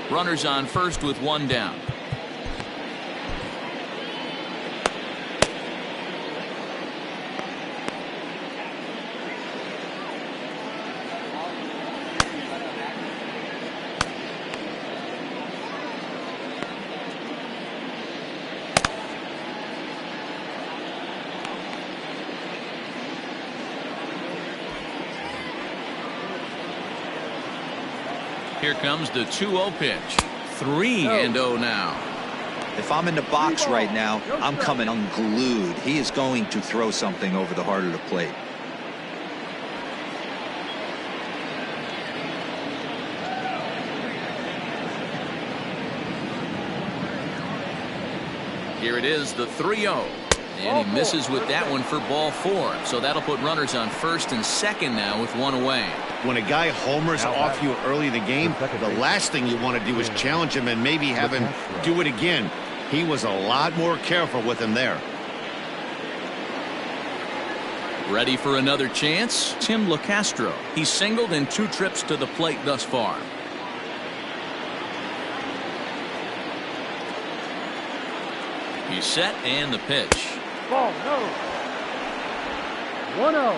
Runners on first with one down. Here comes the 2-0 pitch. 3-0 now. If I'm in the box right now, I'm coming unglued. He is going to throw something over the heart of the plate. Here it is, the 3-0. And he misses with that one for ball 4. So that'll put runners on first and second now with one away. When a guy homers off you early in the game, the last thing you want to do is challenge him and maybe have him do it again. He was a lot more careful with him there. Ready for another chance? Tim LeCastro. He's singled in 2 trips to the plate thus far. He's set, and the pitch. Ball, no. 1-0.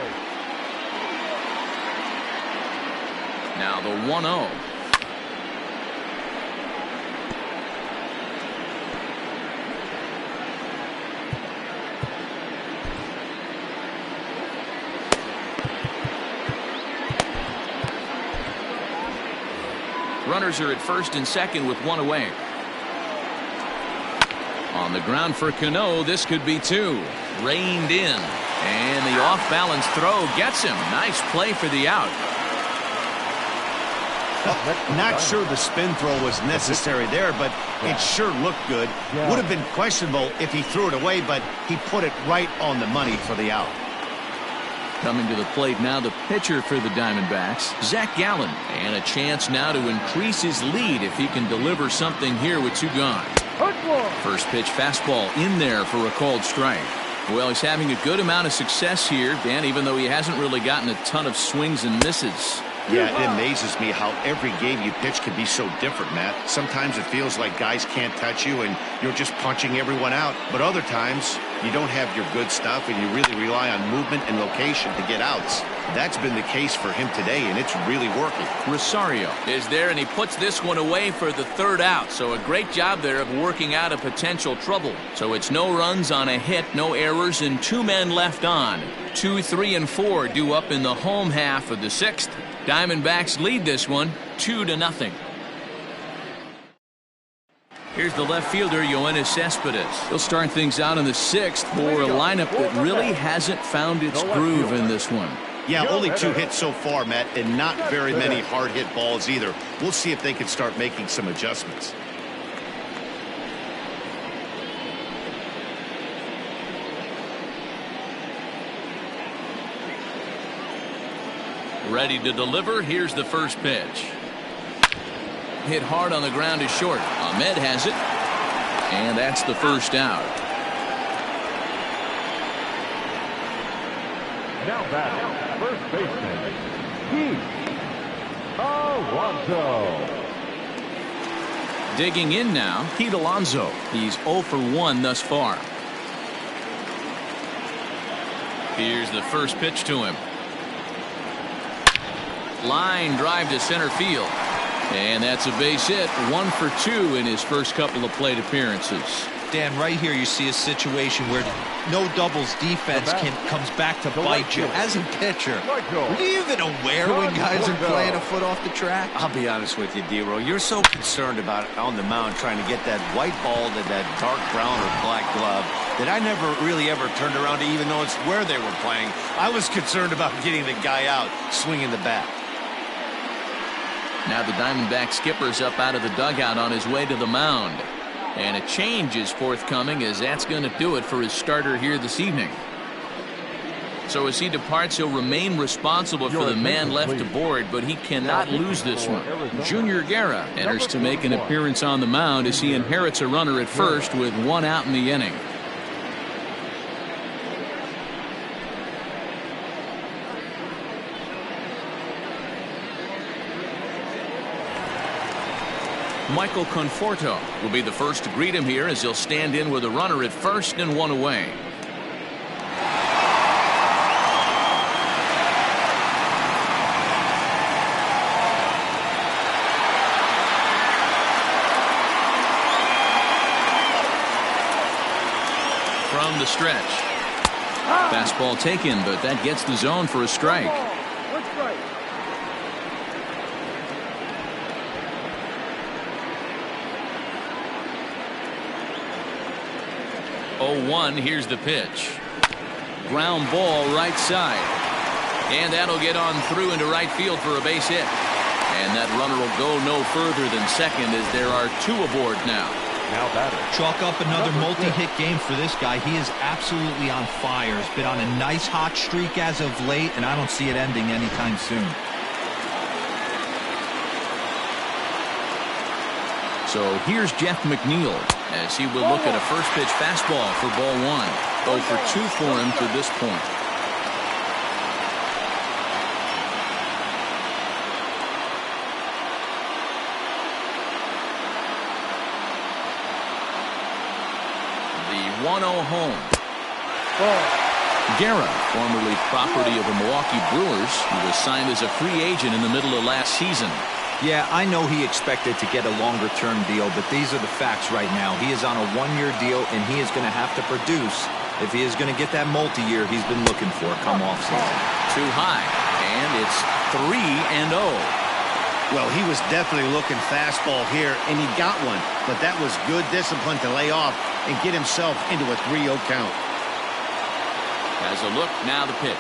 Now the 1-0. Runners are at first and second with one away. On the ground for Cano, this could be 2. Reined in, and the off-balance throw gets him. Nice play for the out. Not sure the spin throw was necessary there, but it sure looked good. Would have been questionable if he threw it away, but he put it right on the money for the out. Coming to the plate now, the pitcher for the Diamondbacks, Zach Gallen. And a chance now to increase his lead if he can deliver something here with 2 gone. First pitch fastball in there for a called strike. Well, he's having a good amount of success here, Dan, even though he hasn't really gotten a ton of swings and misses. Yeah, it amazes me how every game you pitch can be so different, Matt. Sometimes it feels like guys can't touch you and you're just punching everyone out. But other times, you don't have your good stuff and you really rely on movement and location to get outs. That's been the case for him today, and it's really working. Rosario is there, and he puts this one away for the 3rd out. So a great job there of working out a potential trouble. So it's no runs on a hit, no errors, and 2 men left on. 2, 3, and 4 due up in the home half of the 6th. Diamondbacks lead this one 2-0. Here's the left fielder, Yoenis Cespedes. He'll start things out in the 6th for a lineup that really hasn't found its groove in this one. Yeah, only 2 hits so far, Matt, and not very many hard hit balls either. We'll see if they can start making some adjustments. Ready to deliver. Here's the first pitch. Hit hard on the ground is short. Ahmed has it. And that's the first out. Now batting, first baseman, Pete Alonso. Digging in now, Pete Alonso. He's 0 for 1 thus far. Here's the first pitch to him. Line drive to center field. And that's a base hit. 1 for 2 in his first couple of plate appearances. Dan, right here you see a situation where no doubles defense comes back to bite you. As a pitcher, were you even aware when guys are playing a foot off the track? I'll be honest with you, D-Row. You're so concerned about it on the mound trying to get that white ball to that dark brown or black glove that I never really ever turned around to even notice where they were playing. I was concerned about getting the guy out swinging the bat. Now the Diamondback skipper's up out of the dugout on his way to the mound. And a change is forthcoming, as that's going to do it for his starter here this evening. So as he departs, he'll remain responsible for the man left aboard, but he cannot lose this one. Junior Guerra enters to make an appearance on the mound as he inherits a runner at first with 1 out in the inning. Michael Conforto will be the first to greet him here as he'll stand in with a runner at first and 1 away. From the stretch. Fastball taken, but that gets the zone for a strike. 0-1. Here's the pitch. Ground ball right side. And that'll get on through into right field for a base hit. And that runner will go no further than second as there are 2 aboard now. Now batter. Chalk up another multi-hit game for this guy. He is absolutely on fire. He's been on a nice hot streak as of late, and I don't see it ending anytime soon. So here's Jeff McNeil as he will look at a first pitch fastball for ball 1. 0 for 2 for him to this point. The 1-0 home. Guerra, formerly property of the Milwaukee Brewers, who was signed as a free agent in the middle of last season. Yeah, I know he expected to get a longer-term deal, but these are the facts right now. He is on a 1-year deal, and he is going to have to produce if he is going to get that multi-year he's been looking for come off season. Too high, and it's 3-0. Well, he was definitely looking fastball here, and he got one. But that was good discipline to lay off and get himself into a 3-0 count. Has a look, now the pitch.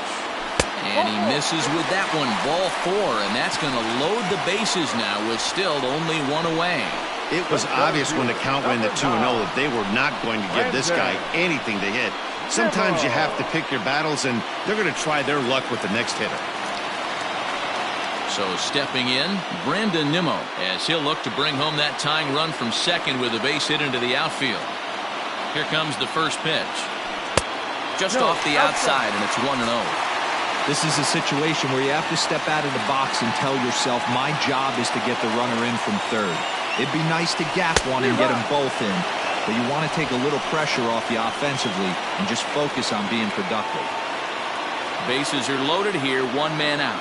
And he misses with that one. Ball 4, and that's going to load the bases now with still only 1 away. It was obvious when the count went to 2-0 that they were not going to give this guy anything to hit. Sometimes you have to pick your battles, and they're going to try their luck with the next hitter. So stepping in, Brandon Nimmo, as he'll look to bring home that tying run from second with a base hit into the outfield. Here comes the first pitch. Just off the outside, and it's 1-0. This is a situation where you have to step out of the box and tell yourself, my job is to get the runner in from third. It'd be nice to gap one and get them both in, but you want to take a little pressure off you offensively and just focus on being productive. Bases are loaded here, 1 man out.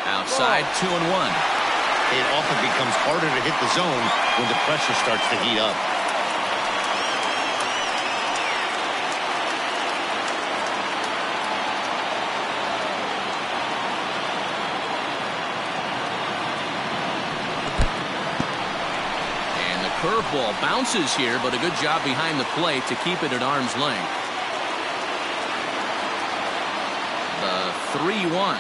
Outside, 2-1. It often becomes harder to hit the zone when the pressure starts to heat up. Curveball bounces here, but a good job behind the plate to keep it at arm's length. The 3-1.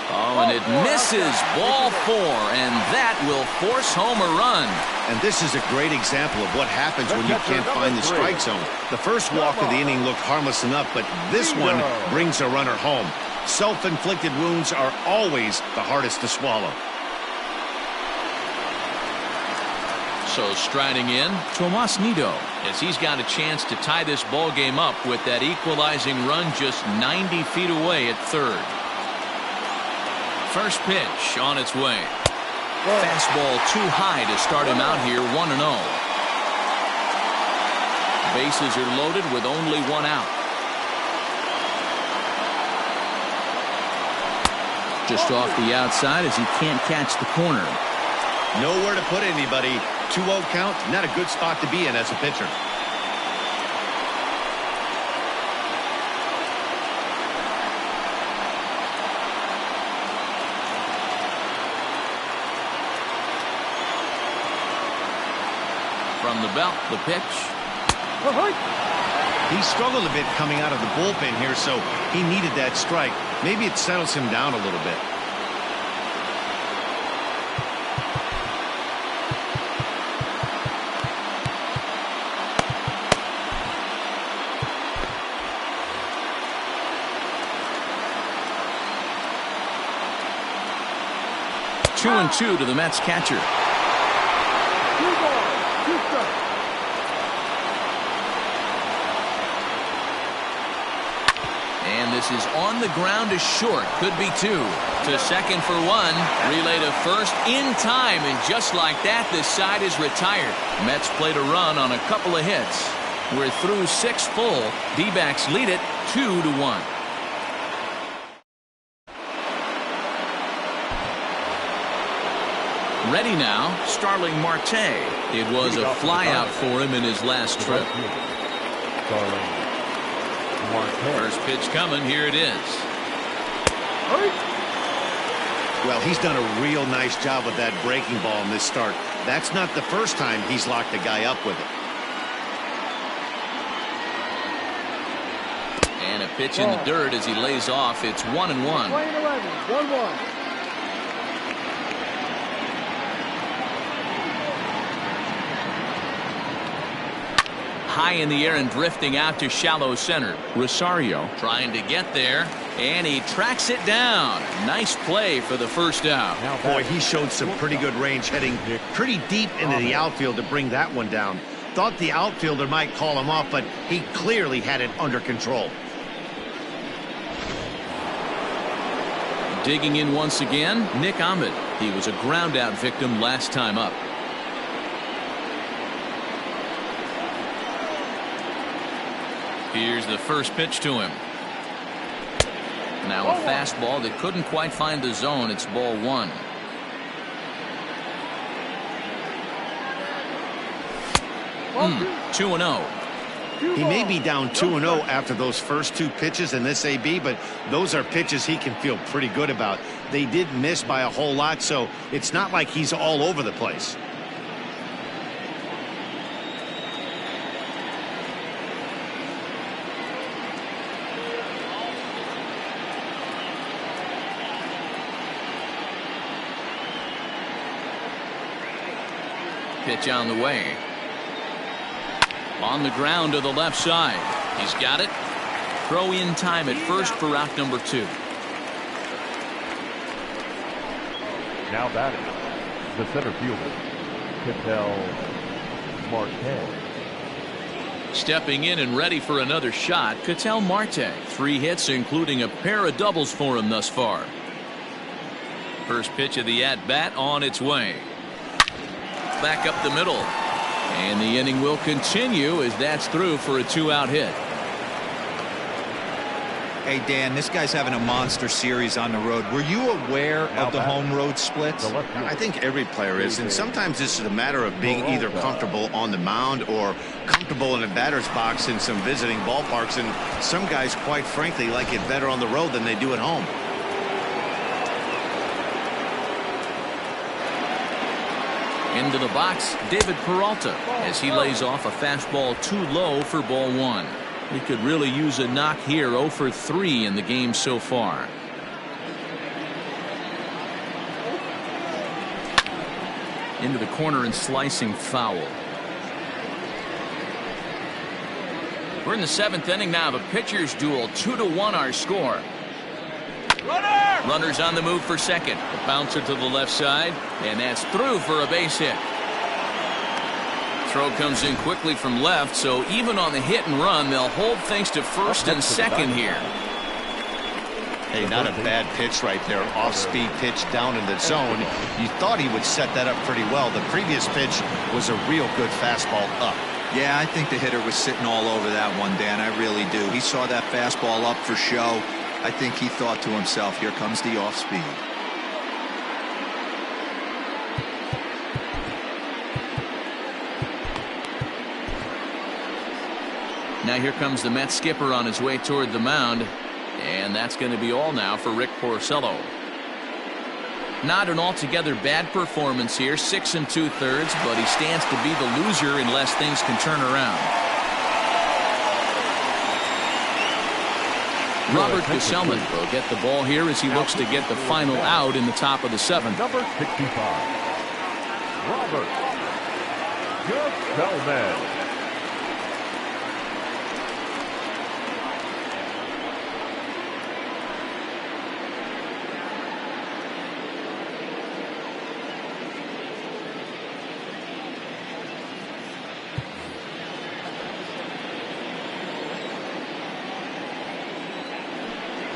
Oh, and it misses. Ball 4, and that will force home a run. And this is a great example of what happens when you can't find the strike zone. The first walk of the inning looked harmless enough, but this one brings a runner home. Self-inflicted wounds are always the hardest to swallow. So striding in, Tomas Nido, as he's got a chance to tie this ball game up with that equalizing run just 90 feet away at third. First pitch on its way. Fastball too high to start him out here, 1-0. Bases are loaded with only one out. Just off the outside as he can't catch the corner. Nowhere to put anybody. 2-0 count, not a good spot to be in as a pitcher. From the belt, the pitch. He struggled a bit coming out of the bullpen here, so he needed that strike. Maybe it settles him down a little bit. Two and two to the Mets catcher. And this is on the ground to short. Could be two. To second for one. Relay to first in time. And just like that, this side is retired. Mets played a run on a couple of hits. We're through 6 full. D-backs lead it 2-1. Ready now, Starling Marte. It was a flyout for him in his last trip. First pitch coming. Here it is. Well, he's done a real nice job with that breaking ball in this start. That's not the first time he's locked a guy up with it. And a pitch in the dirt as he lays off. It's 1-1. 1-1. High in the air and drifting out to shallow center. Rosario trying to get there, and he tracks it down. Nice play for the first out. Boy, he showed some pretty good range heading pretty deep into the outfield to bring that one down. Thought the outfielder might call him off, but he clearly had it under control. Digging in once again, Nick Ahmed. He was a ground out victim last time up. Here's the first pitch to him. Now a fastball that couldn't quite find the zone. It's ball 1. Two and 0. He may be down 2-0 after those first 2 pitches in this AB, but those are pitches he can feel pretty good about. They did miss by a whole lot, so it's not like he's all over the place. Pitch on the way. On the ground to the left side. He's got it. Throw in time at first for out number 2. Now batting, the center fielder, Ketel Marte. Stepping in and ready for another shot, Ketel Marte. 3 hits, including a pair of doubles for him thus far. First pitch of the at-bat on its way. Back up the middle. And the inning will continue as that's through for a 2-out hit. Hey, Dan, this guy's having a monster series on the road. Were you aware of the home road splits? I think every player is, and sometimes this is a matter of being either comfortable on the mound or comfortable in a batter's box in some visiting ballparks, and some guys, quite frankly, like it better on the road than they do at home. Into the box, David Peralta, as he lays off a fastball too low for ball 1. He could really use a knock here. 0 for 3 in the game so far. Into the corner and slicing foul. We're in the 7th inning now. The pitcher's duel. 2-1 our score. Runners on the move for second. The bouncer to the left side, and that's through for a base hit. Throw comes in quickly from left, so even on the hit and run, they'll hold things to first and second here. Hey, not a bad pitch right there. Off-speed pitch down in the zone. You thought he would set that up pretty well. The previous pitch was a real good fastball up. Yeah, I think the hitter was sitting all over that one, Dan. I really do. He saw that fastball up for show. I think he thought to himself, here comes the off-speed. Now here comes the Mets skipper on his way toward the mound. And that's going to be all now for Rick Porcello. Not an altogether bad performance here. 6 2/3, but he stands to be the loser unless things can turn around. Robert Gesellman will get the ball here as he looks to get the final out in the top of the 7th. Number 65, Robert Gesellman.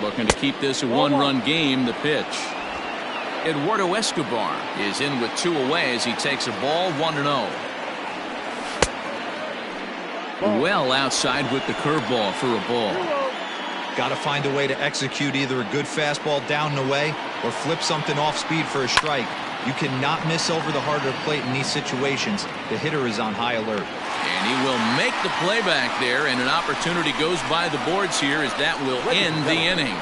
Looking to keep this a one-run game. The pitch. Eduardo Escobar is in with 2 away as he takes a ball 1-0. Well outside with the curveball for a ball. Got to find a way to execute either a good fastball down and away or flip something off speed for a strike. You cannot miss over the heart of the plate in these situations. The hitter is on high alert. And he will make the play back there, and an opportunity goes by the boards here as that will end the inning.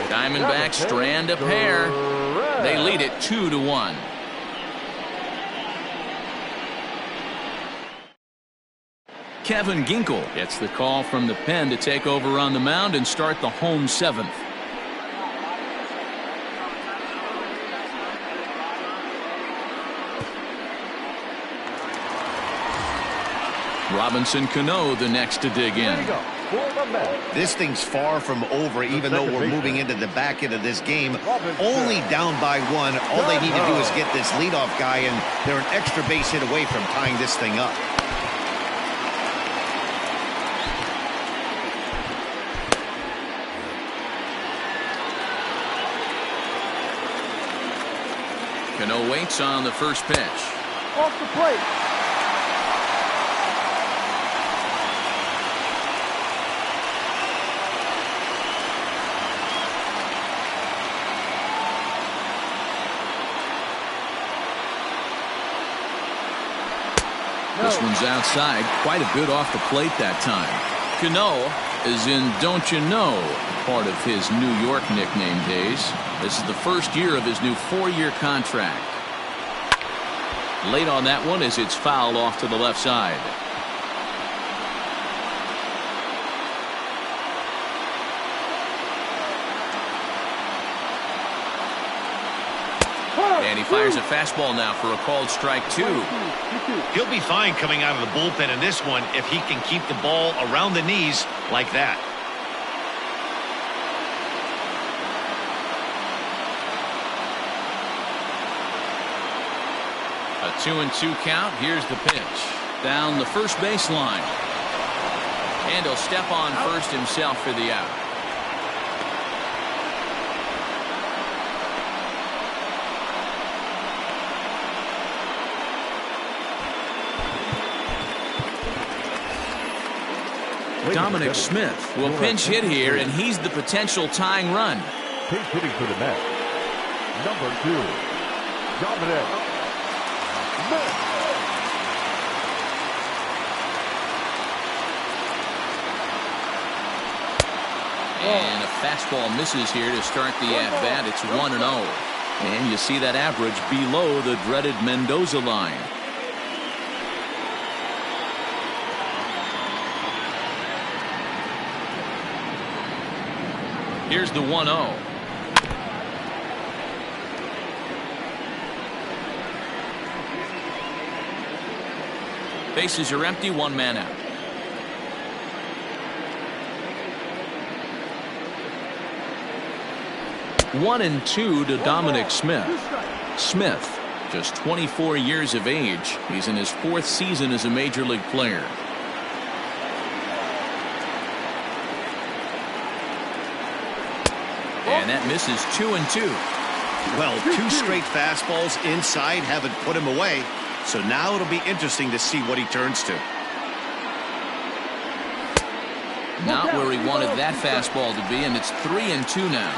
Diamondbacks strand a pair. They lead it 2-1. Kevin Ginkel gets the call from the pen to take over on the mound and start the home 7th. Robinson Cano the next to dig in. This thing's far from over, even though we're moving into the back end of this game. Only down by 1. All they need to do is get this leadoff guy, and they're an extra base hit away from tying this thing up. Cano waits on the first pitch. Off the plate. This one's outside. Quite a bit off the plate that time. Cano is in Don't You Know, part of his New York nickname days. This is the first year of his new 4-year contract. Late on that one as it's fouled off to the left side. And he fires a fastball now for a called strike 2. He'll be fine coming out of the bullpen in this one if he can keep the ball around the knees like that. A 2-2 count. Here's the pitch. Down the first baseline. And he'll step on first himself for the out. Dominic Smith will pinch hit here, and he's the potential tying run. Pinch hitting for the Mets. Number 2, Dominic Smith. And a fastball misses here to start the at-bat. It's 1-0. And you see that average below the dreaded Mendoza line. Here's the 1-0. Bases are empty, one man out. One and two to Dominic Smith. Smith, just 24 years of age. He's in his 4th season as a major league player. And that misses 2-2. Well, 2 straight fastballs inside haven't put him away. So now it'll be interesting to see what he turns to. Not where he wanted that fastball to be, and it's 3-2 now.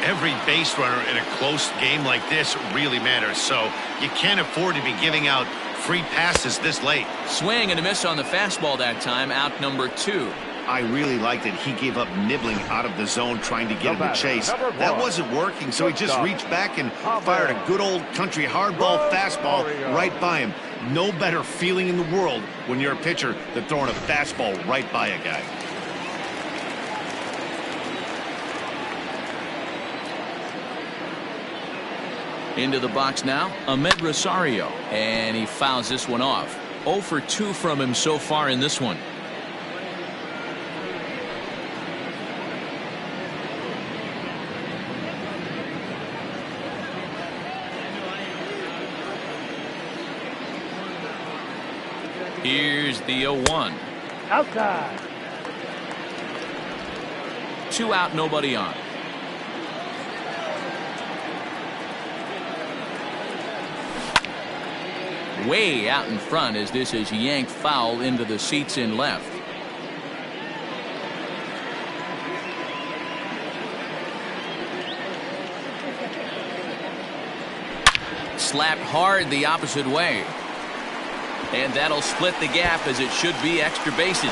Every base runner in a close game like this really matters, so you can't afford to be giving out free passes this late. Swing and a miss on the fastball that time, out number 2. I really liked it. He gave up nibbling out of the zone trying to get him to chase. That wasn't working, so he just reached back and fired a good old country hardball fastball right by him. No better feeling in the world when you're a pitcher than throwing a fastball right by a guy. Into the box now, Ahmed Rosario, and he fouls this one off. 0 for 2 from him so far in this one. Here's the 0-1. Outside. 2 out, nobody on. Way out in front as this is yanked foul into the seats in left. Slapped hard the opposite way. And that'll split the gap as it should be extra bases.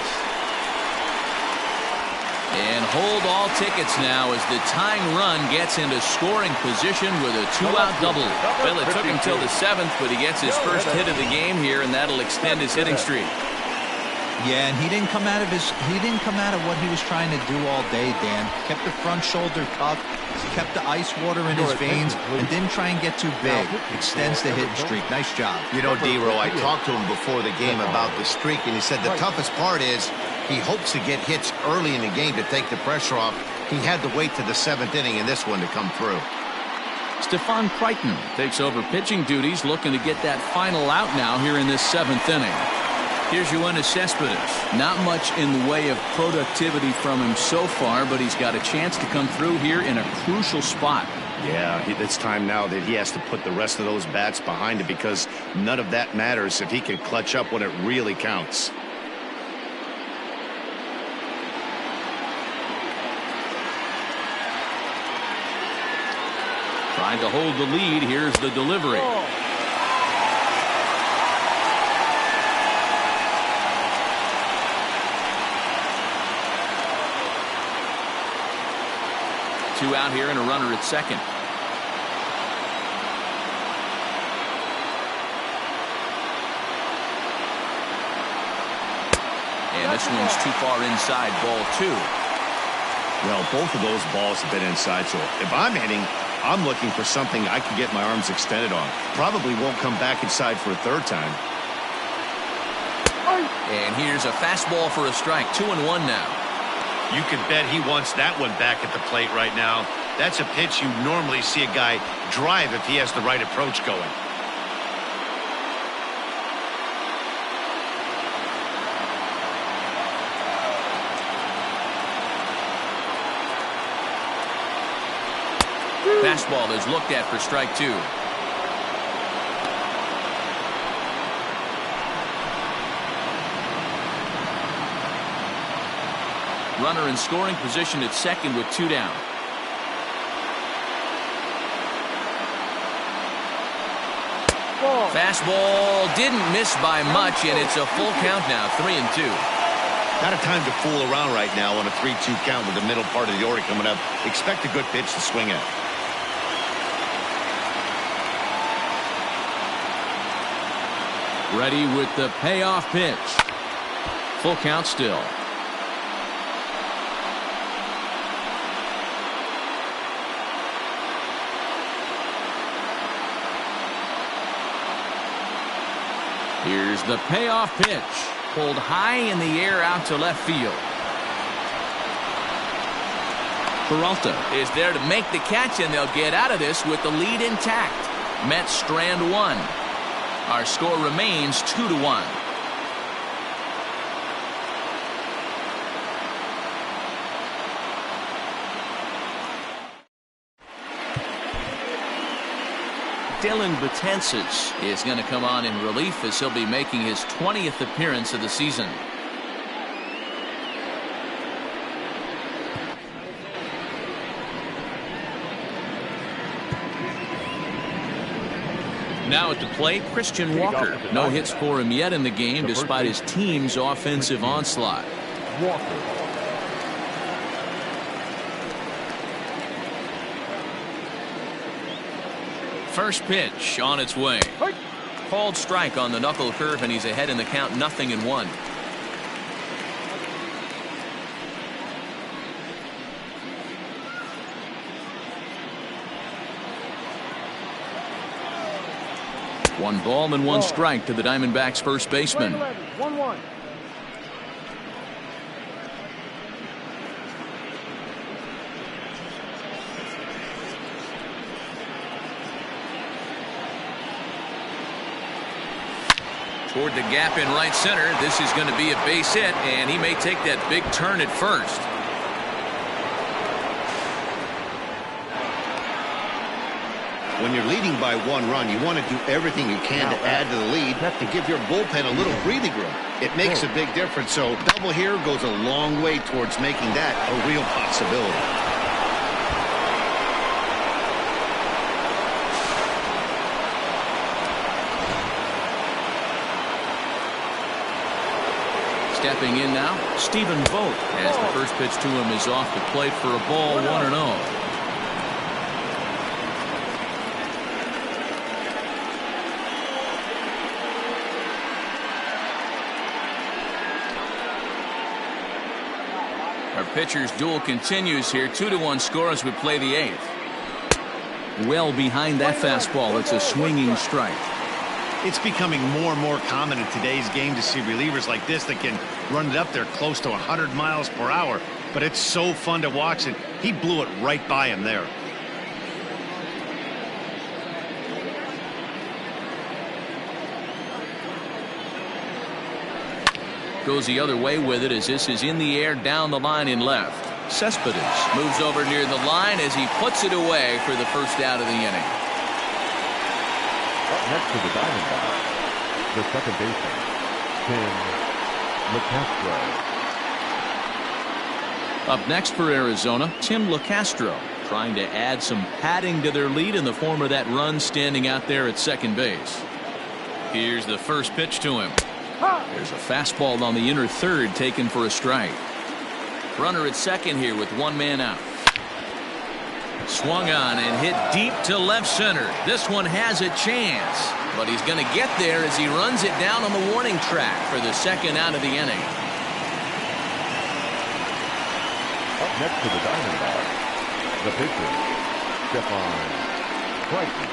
And hold all tickets now as the tying run gets into scoring position with a 2-out double. Well, it took him till the 7th, but he gets his first hit of the game here, and that'll extend his hitting streak. Yeah, and he didn't come out of what he was trying to do all day, Dan. Kept the front shoulder tucked, kept the ice water in his veins, and didn't try and get too big. Extends the hitting streak. Nice job. You know, D-Row, I talked to him before the game about the streak, and he said the toughest part is he hopes to get hits early in the game to take the pressure off. He had to wait to the 7th inning in this one to come through. Stephon Crichton takes over pitching duties, looking to get that final out now here in this 7th inning. Here's Yoenis Cespedes. Not much in the way of productivity from him so far, but he's got a chance to come through here in a crucial spot. Yeah, it's time now that he has to put the rest of those bats behind it, because none of that matters if he can clutch up when it really counts. Trying to hold the lead. Here's the delivery. Two out here and a runner at second. And this one's too far inside, ball 2. Well, both of those balls have been inside, so if I'm hitting, I'm looking for something I can get my arms extended on. Probably won't come back inside for a 3rd time. And here's a fastball for a strike. 2-1 now. You can bet he wants that one back at the plate right now. That's a pitch you normally see a guy drive if he has the right approach going. Fastball is looked at for strike 2. Runner in scoring position at second with 2 down. Fastball didn't miss by much, and it's a full count now, 3-2. Not a time to fool around right now on a 3-2 count with the middle part of the order coming up. Expect a good pitch to swing at. Ready with the payoff pitch. Full count still. Here's the payoff pitch. Pulled high in the air out to left field. Peralta is there to make the catch, and they'll get out of this with the lead intact. Mets strand one. Our score remains 2-1. Dylan Betances is going to come on in relief as he'll be making his 20th appearance of the season. Now at the plate, Christian Walker. No hits for him yet in the game despite his team's offensive onslaught. Walker. First pitch on its way. Called strike on the knuckle curve, and he's ahead in the count, 0-1. One ball and one strike to the Diamondbacks first baseman. 1-1. Toward the gap in right center. This is going to be a base hit, and he may take that big turn at first. When you're leading by 1 run, you want to do everything you can to add to the lead to give your bullpen a little breathing room. It makes a big difference, so double here goes a long way towards making that a real possibility. Stepping in now, Stephen Vogt, as the first pitch to him is off the plate for a ball, 1-0. Our pitcher's duel continues here. 2-1 score as we play the 8th. Well behind that fastball. It's a swinging strike. It's becoming more and more common in today's game to see relievers like this that can run it up there close to 100 miles per hour. But it's so fun to watch it. He blew it right by him there. Goes the other way with it as this is in the air down the line in left. Cespedes moves over near the line as he puts it away for the first out of the inning. Up next to the Diamondbacks, the second baseman, Tim LeCastro. Up next for Arizona, Tim LeCastro, trying to add some padding to their lead in the form of that run standing out there at second base. Here's the first pitch to him. There's a fastball on the inner third taken for a strike. Runner at second here with one man out. Swung on and hit deep to left center. This one has a chance, but he's going to get there as he runs it down on the warning track for the second out of the inning. Up next to the Diamondbacks, the pitcher, Stephon Crichton.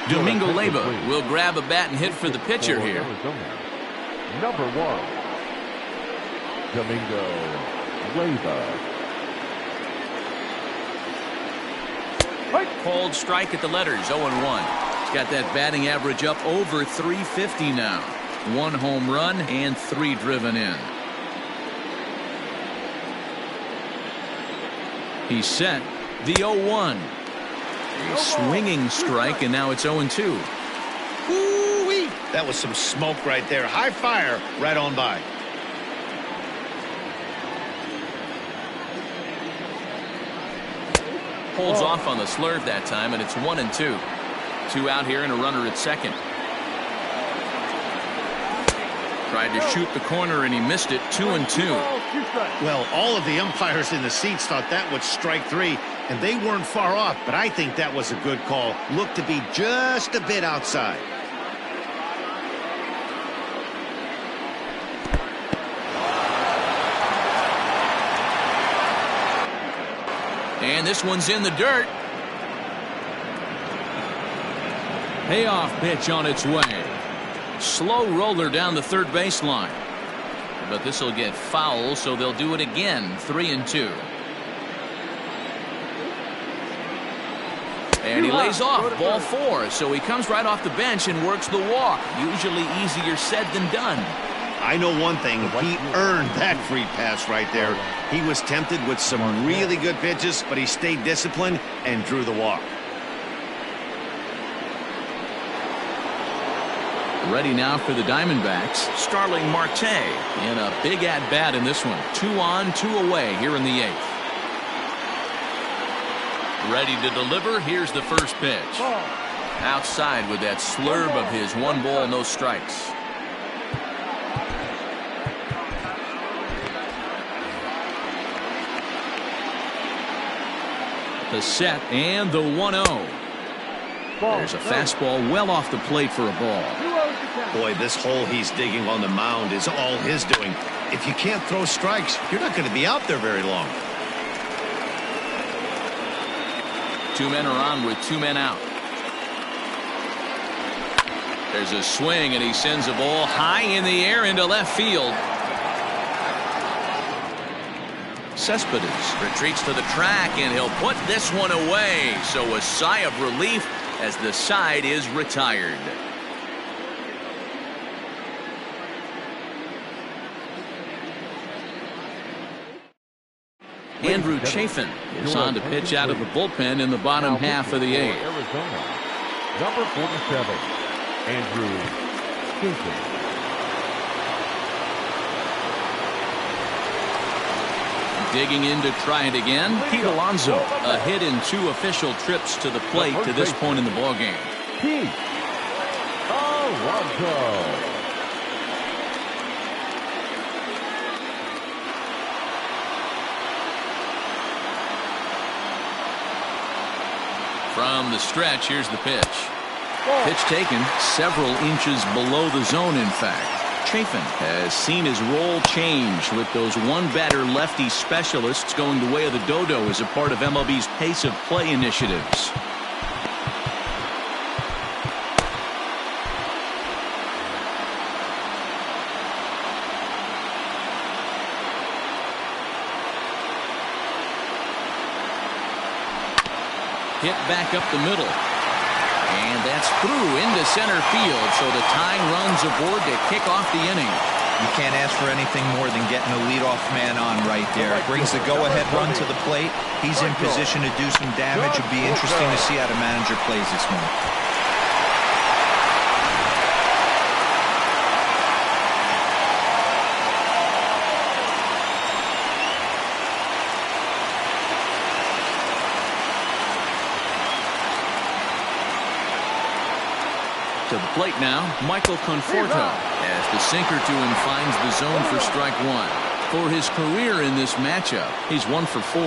Domingo Leyba will grab a bat and hit for the pitcher here. Number 1, Domingo Leyba. Cold strike at the letters, 0-1. He's got that batting average up over 350 now. 1 home run and 3 driven in. He's set. The 0-1. A swinging strike, and now it's 0-2. Woo-wee! That was some smoke right there. High fire right on by. Holds off on the slurve that time, and it's 1-2. 2 out here and a runner at second. Tried to shoot the corner, and he missed it. 2-2. Well, all of the umpires in the seats thought that was strike 3, and they weren't far off, but I think that was a good call. Looked to be just a bit outside. And this one's in the dirt. Payoff pitch on its way. Slow roller down the third baseline. But this will get foul, so they'll do it again. 3-2. And he lays off. Ball 4. So he comes right off the bench and works the walk. Usually easier said than done. I know one thing. He earned that free pass right there. He was tempted with some really good pitches, but he stayed disciplined and drew the walk. Ready now for the Diamondbacks, Starling Marte in a big at-bat in this one. 2 on, 2 away here in the 8th. Ready to deliver. Here's the first pitch. Outside with that slurve of his. 1 ball, no strikes. The set and the 1-0. There's a fastball well off the plate for a ball. Boy, this hole he's digging on the mound is all his doing. If you can't throw strikes, you're not going to be out there very long. 2 men are on with 2 men out. There's a swing, and he sends a ball high in the air into left field. Cespedes retreats to the track, and he'll put this one away. So a sigh of relief as the side is retired. Andrew Chafin is on to pitch out of the bullpen in the bottom half of the 8th. Arizona, number 47, Andrew Chafin. Digging in to try it again. Pete Alonso, a hit in 2 official trips to the plate to this point in the ballgame. Pete Alonso. From the stretch, here's the pitch. Pitch taken several inches below the zone, in fact. Chafin has seen his role change with those one-batter lefty specialists going the way of the dodo as a part of MLB's pace of play initiatives. Hit back up the middle. And that's through into center field, so the tying runs aboard to kick off the inning. You can't ask for anything more than getting a leadoff man on right there. Brings the go-ahead run to the plate. He's in position to do some damage. It'd be interesting to see how the manager plays this one. To the plate now, Michael Conforto, as the sinker to him finds the zone for strike 1. For his career in this matchup, he's 1 for 4.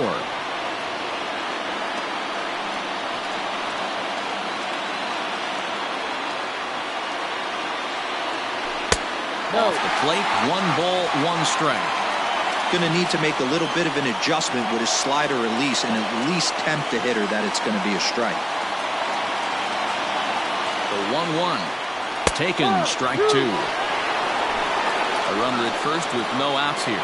Off the plate, 1 ball, 1 strike. Going to need to make a little bit of an adjustment with his slider release and at least tempt the hitter that it's going to be a strike. The 1-1. Taken, strike 2. A runner at first with no outs here.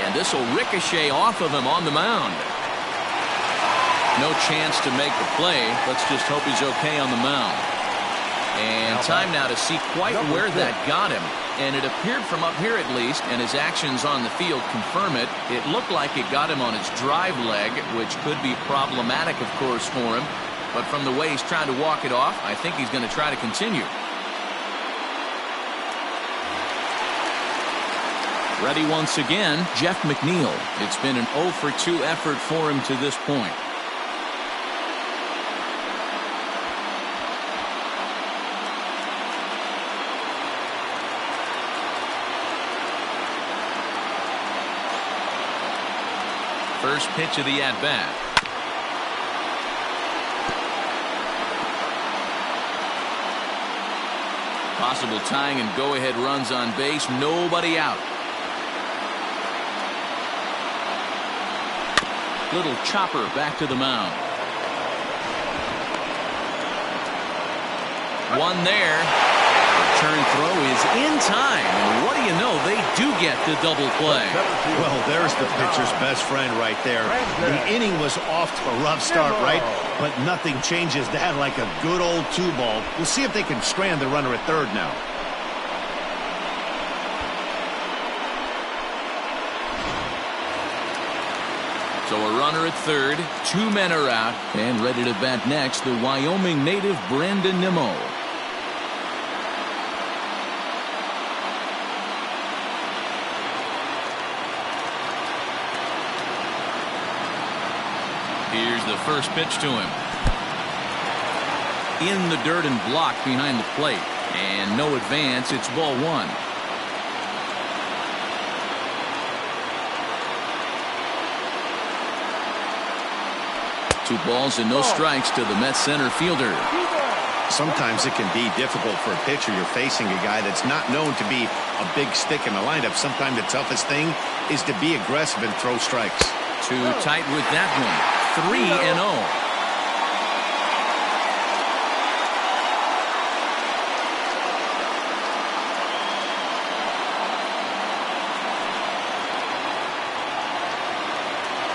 And this will ricochet off of him on the mound. No chance to make the play. Let's just hope he's okay on the mound. And time now to see quite where that got him. And it appeared from up here at least, and his actions on the field confirm it. It looked like it got him on his drive leg, which could be problematic, of course, for him. But from the way he's trying to walk it off, I think he's going to try to continue. Ready once again, Jeff McNeil. It's been an 0 for 2 effort for him to this point. First pitch of the at-bat. Possible tying and go-ahead runs on base. Nobody out. Little chopper back to the mound. One there. Return throw is in time. And what do you know? They do get the double play. Well, there's the pitcher's best friend right there. The inning was off to a rough start, right? But nothing changes that like a good old 2-ball. We'll see if they can strand the runner at third now. So a runner at third, 2 men are out, and ready to bat next, the Wyoming native Brandon Nimmo. Here's the first pitch to him. In the dirt and blocked behind the plate, and no advance. It's ball 1. Two balls and no strikes to the Mets center fielder. Sometimes it can be difficult for a pitcher. You're facing a guy that's not known to be a big stick in the lineup. Sometimes the toughest thing is to be aggressive and throw strikes. Too tight with that one. 3-0.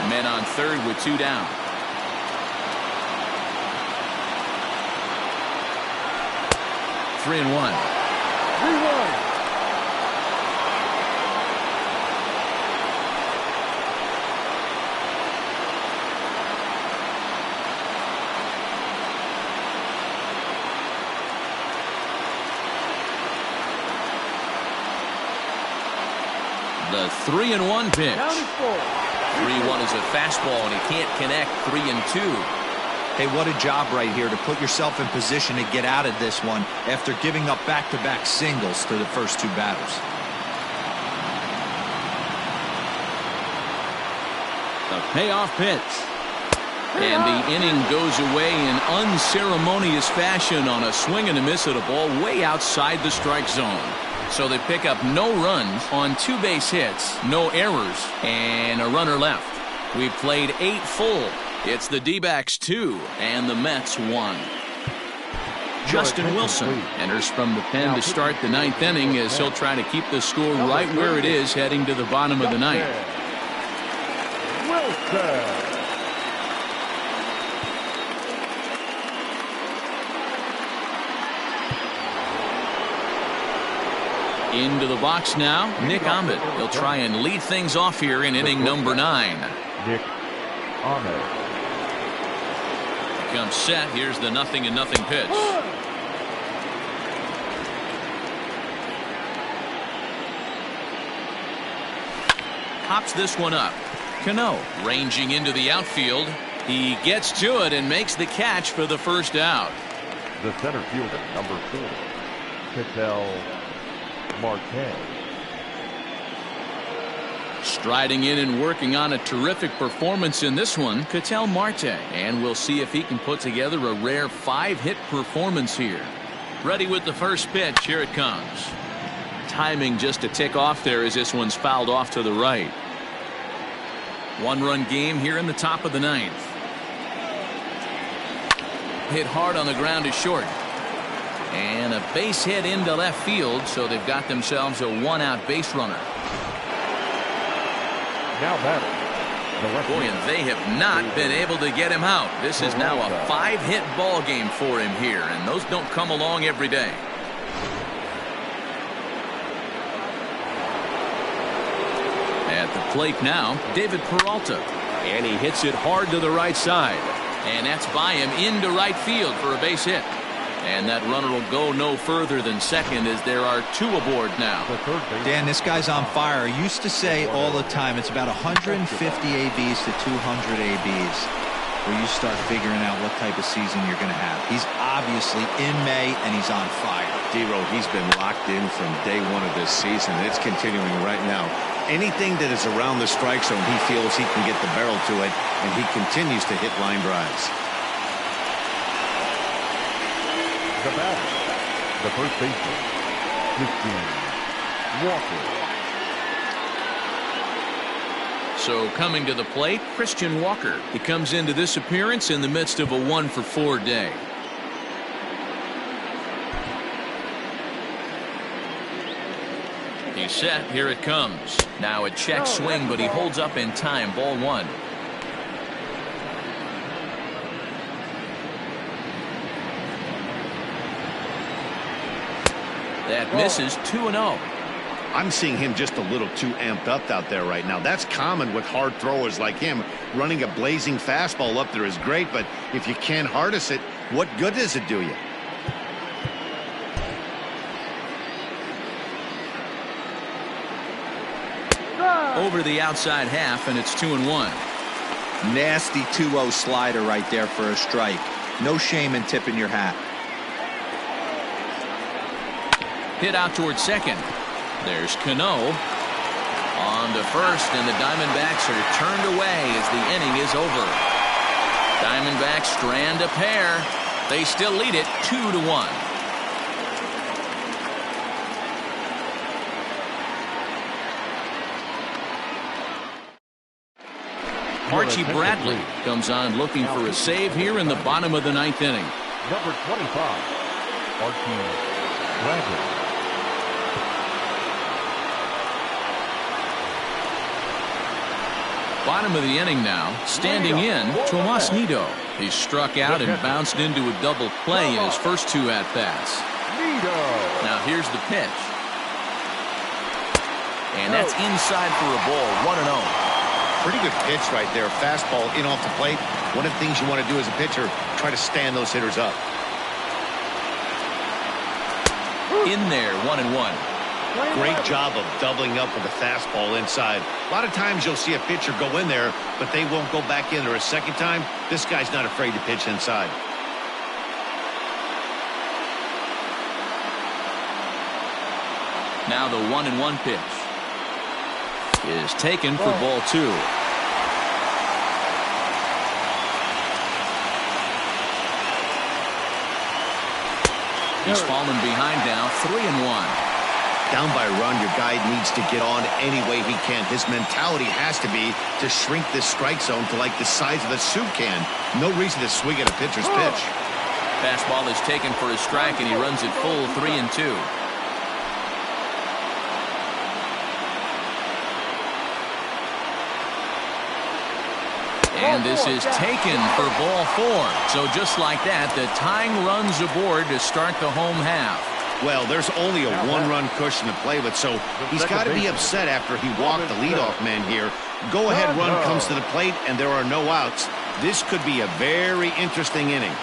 Men on third with 2 down. Three and one. 3-1. The 3-1 pitch. Down to 4. 3-1 is a fastball, and he can't connect. 3-2. Hey, what a job right here to put yourself in position to get out of this one after giving up back-to-back singles to the first 2 batters. The payoff pitch. And the inning goes away in unceremonious fashion on a swing and a miss at a ball way outside the strike zone. So they pick up no runs on 2 base hits, no errors, and a runner left. We've played 8 full. It's the D-backs 2 and the Mets 1. Justin Wilson enters from the pen to start the 9th inning as he'll try to keep the score right where it is heading to the bottom of the 9th. Wilson. Into the box now, Nick Ahmed. He'll try and lead things off here in inning number 9. Nick Ahmed. Comes set. Here's the 0-0 pitch. Pops this one up. Cano ranging into the outfield. He gets to it and makes the catch for the first out. The center fielder, number 4, Ketel Marte. Striding in and working on a terrific performance in this one, Ketel Marte. And we'll see if he can put together a rare 5-hit performance here. Ready with the first pitch. Here it comes. Timing just a tick off there as this one's fouled off to the right. 1-run game here in the top of the 9th. Hit hard on the ground to short. And a base hit into left field, so they've got themselves a 1-out base runner. Now batting. Boy, and they have not been able to get him out. This is now a 5-hit ball game for him here, and those don't come along every day. At the plate now, David Peralta. And he hits it hard to the right side. And that's by him into right field for a base hit. And that runner will go no further than second as there are 2 aboard now. Dan, this guy's on fire. I used to say all the time it's about 150 ABs to 200 ABs where you start figuring out what type of season you're going to have. He's obviously in May and he's on fire. D-Row, he's been locked in from day 1 of this season. It's continuing right now. Anything that is around the strike zone, he feels he can get the barrel to it, and he continues to hit line drives. The batter, the first baseman, Christian Walker. So coming to the plate, Christian Walker. He comes into this appearance in the midst of a 1-for-4 day. He's set. Here it comes. Now a check swing, but he holds up in time. Ball 1. That misses. 2-0. I'm seeing him just a little too amped up out there right now. That's common with hard throwers like him. Running a blazing fastball up there is great, but if you can't harness it, what good does it do you? Over the outside half, and it's 2-1. Nasty 2-0 slider right there for a strike. No shame in tipping your hat. Hit out towards second. There's Cano on to first, and the Diamondbacks are turned away as the inning is over. Diamondbacks strand a pair. They still lead it 2-1. Archie Bradley comes on looking for a save here in the bottom of the 9th inning. Number 25, Archie Bradley. Bottom of the inning now. Standing in, Tomas Nido. He struck out and bounced into a double play in his first 2 at-bats. Now here's the pitch. And that's inside for a ball. 1-0. Pretty good pitch right there. Fastball in off the plate. One of the things you want to do as a pitcher, try to stand those hitters up. In there, 1-1. Great job of doubling up with the fastball inside. A lot of times you'll see a pitcher go in there, but they won't go back in there a second time. This guy's not afraid to pitch inside. Now the 1-1 pitch is taken for ball 2. He's fallen behind now, 3-1. Down by a run, your guy needs to get on any way he can. His mentality has to be to shrink this strike zone to like the size of a soup can. No reason to swing at a pitcher's pitch. Fastball is taken for a strike, and he runs it full 3-2. And this is taken for ball 4. So just like that, the tying runs aboard to start the home half. Well, there's only a 1-run cushion to play with, so he's got to be upset after he walked the leadoff man here. Go-ahead run comes to the plate, and there are no outs. This could be a very interesting inning.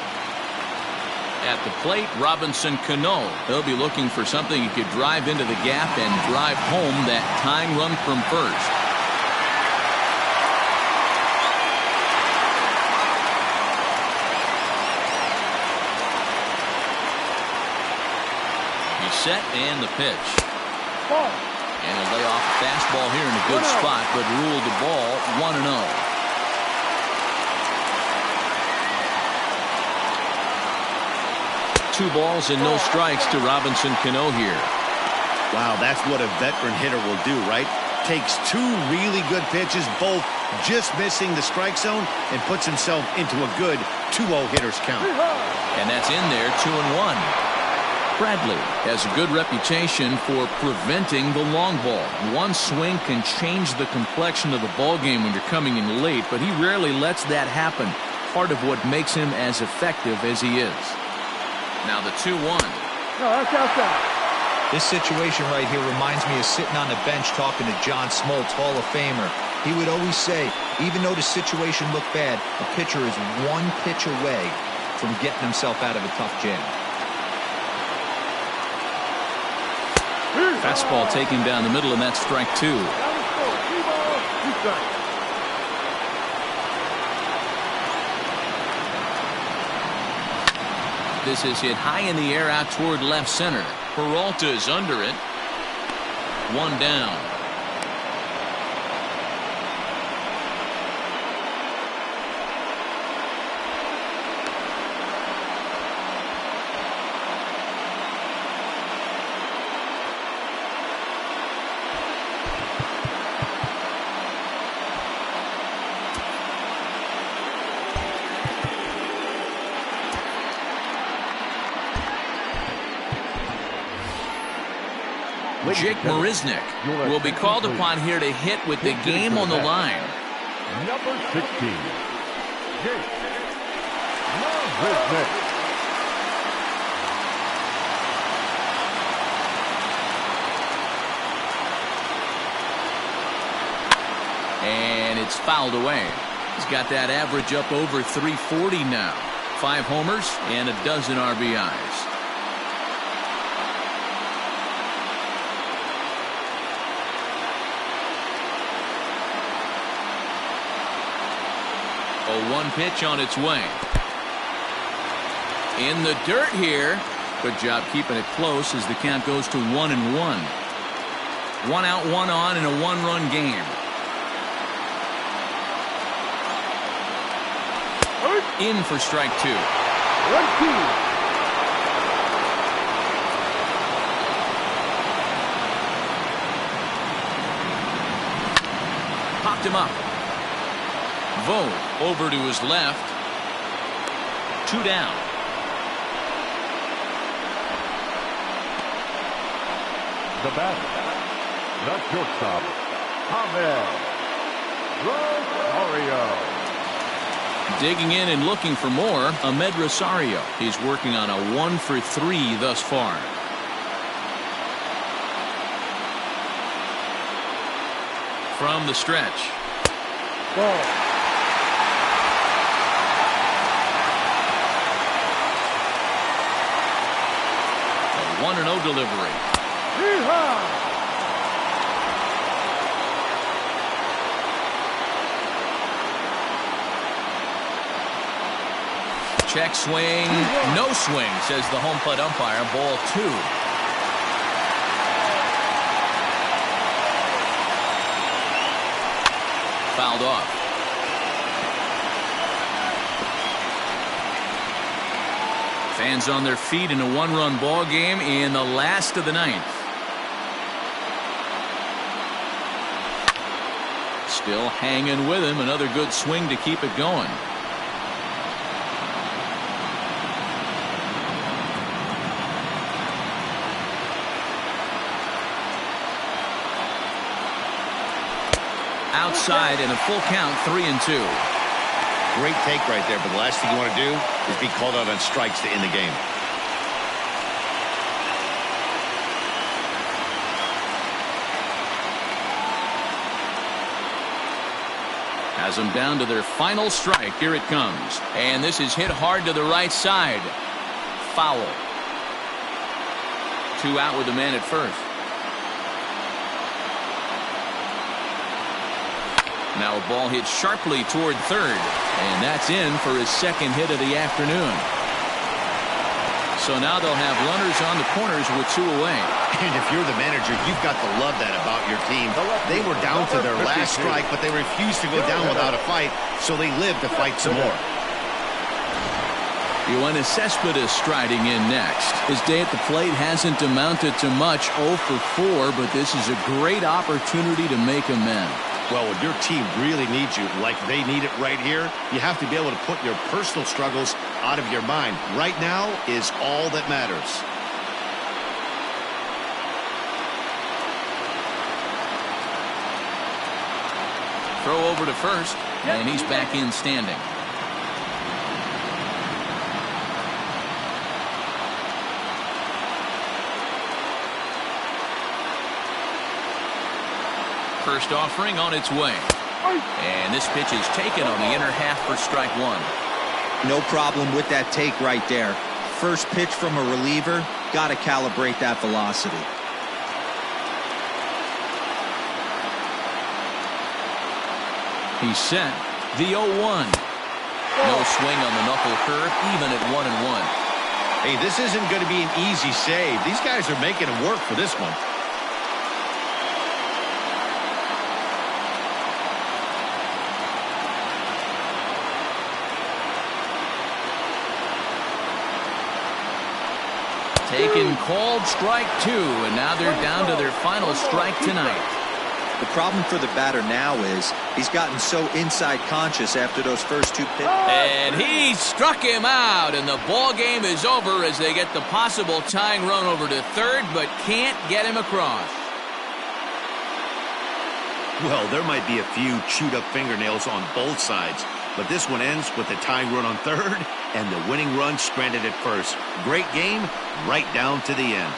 At the plate, Robinson Cano. He'll be looking for something he could drive into the gap and drive home that tying run from first. Set and the pitch. And he'll lay off a fastball here in a good spot, but ruled the ball 1-0. Two balls and no strikes to Robinson Cano here. Wow, that's what a veteran hitter will do, right? Takes 2 really good pitches, both just missing the strike zone, and puts himself into a good 2-0 hitter's count. And that's in there, 2-1. Bradley has a good reputation for preventing the long ball. One swing can change the complexion of the ball game when you're coming in late, but he rarely lets that happen. Part of what makes him as effective as he is. Now the 2-1. This situation right here reminds me of sitting on the bench talking to John Smoltz, Hall of Famer. He would always say, even though the situation looked bad, a pitcher is 1 pitch away from getting himself out of a tough jam. Fastball taken down the middle, and that's strike 2. This is hit high in the air out toward left center. Peralta is under it. 1 down. Jake Marisnick will be called upon here to hit with the game on the line. Number 16, Jake Marisnick. And it's fouled away. He's got that average up over 340 now. 5 homers and a dozen RBIs. A 1 pitch on its way. In the dirt here. Good job keeping it close as the count goes to 1-1. 1 out, 1 on in a 1-run game. In for strike 2. 1-2. Popped him up. Vogt over to his left. 2 down. The batter, the shortstop, Ahmed Rosario. Digging in and looking for more, Ahmed Rosario. He's working on a 1 for 3 thus far. From the stretch. Ball. A 1-0 delivery. Yeehaw! Check swing. No swing, says the home plate umpire. Ball 2. Fouled off. Fans on their feet in a 1-run ball game in the last of the 9th. Still hanging with him. Another good swing to keep it going. Outside and a full count, 3-2. Great take right there, but the last thing you want to do is be called out on strikes to end the game. Has them down to their final strike. Here it comes. And this is hit hard to the right side. Foul. 2 out with the man at first. Now a ball hit sharply toward third. And that's in for his second hit of the afternoon. So now they'll have runners on the corners with 2 away. And if you're the manager, you've got to love that about your team. They were down to their last strike, but they refused to go down without a fight, so they lived to fight some more. Yoenis Cespedes striding in next. His day at the plate hasn't amounted to much, 0 for 4, but this is a great opportunity to make amends. Well, when your team really needs you, like they need it right here, you have to be able to put your personal struggles out of your mind. Right now is all that matters. Throw over to first, and he's back in standing. First offering on its way. And this pitch is taken on the inner half for strike 1. No problem with that take right there. First pitch from a reliever, got to calibrate that velocity. He's set. The 0-1. No swing on the knuckle curve, even at 1-1. Hey, this isn't going to be an easy save. These guys are making it work for this one. Taken, called, strike 2, and now they're down to their final strike tonight. The problem for the batter now is he's gotten so inside conscious after those first 2 pitches. And he struck him out, and the ball game is over as they get the possible tying run over to third, but can't get him across. Well, there might be a few chewed up fingernails on both sides, but this one ends with the tying run on third and the winning run stranded at first. Great game right down to the end.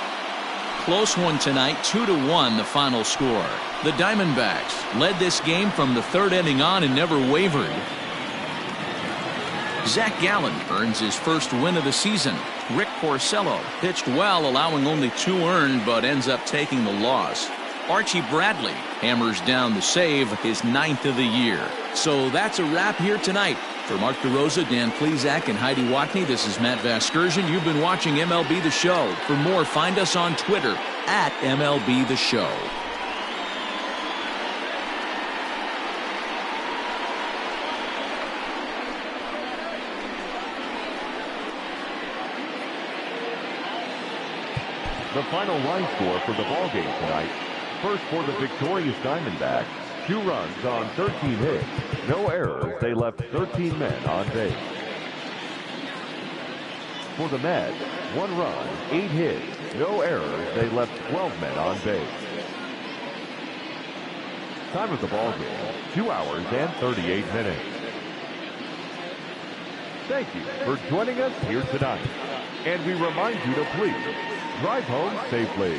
Close one tonight, 2-1 the final score. The Diamondbacks led this game from the third inning on and never wavered. Zach Gallen earns his first win of the season. Rick Porcello pitched well, allowing only 2 earned, but ends up taking the loss. Archie Bradley hammers down the save, his 9th of the year. So that's a wrap here tonight. For Mark DeRosa, Dan Plesac, and Heidi Watney, this is Matt Vasgersian. You've been watching MLB The Show. For more, find us on Twitter at MLB The Show. The final line score for the ballgame tonight. First for the victorious Diamondbacks, 2 runs on 13 hits. No errors, they left 13 men on base. For the Mets, 1 run, 8 hits. No errors, they left 12 men on base. Time of the ballgame, 2 hours and 38 minutes. Thank you for joining us here tonight. And we remind you to please drive home safely.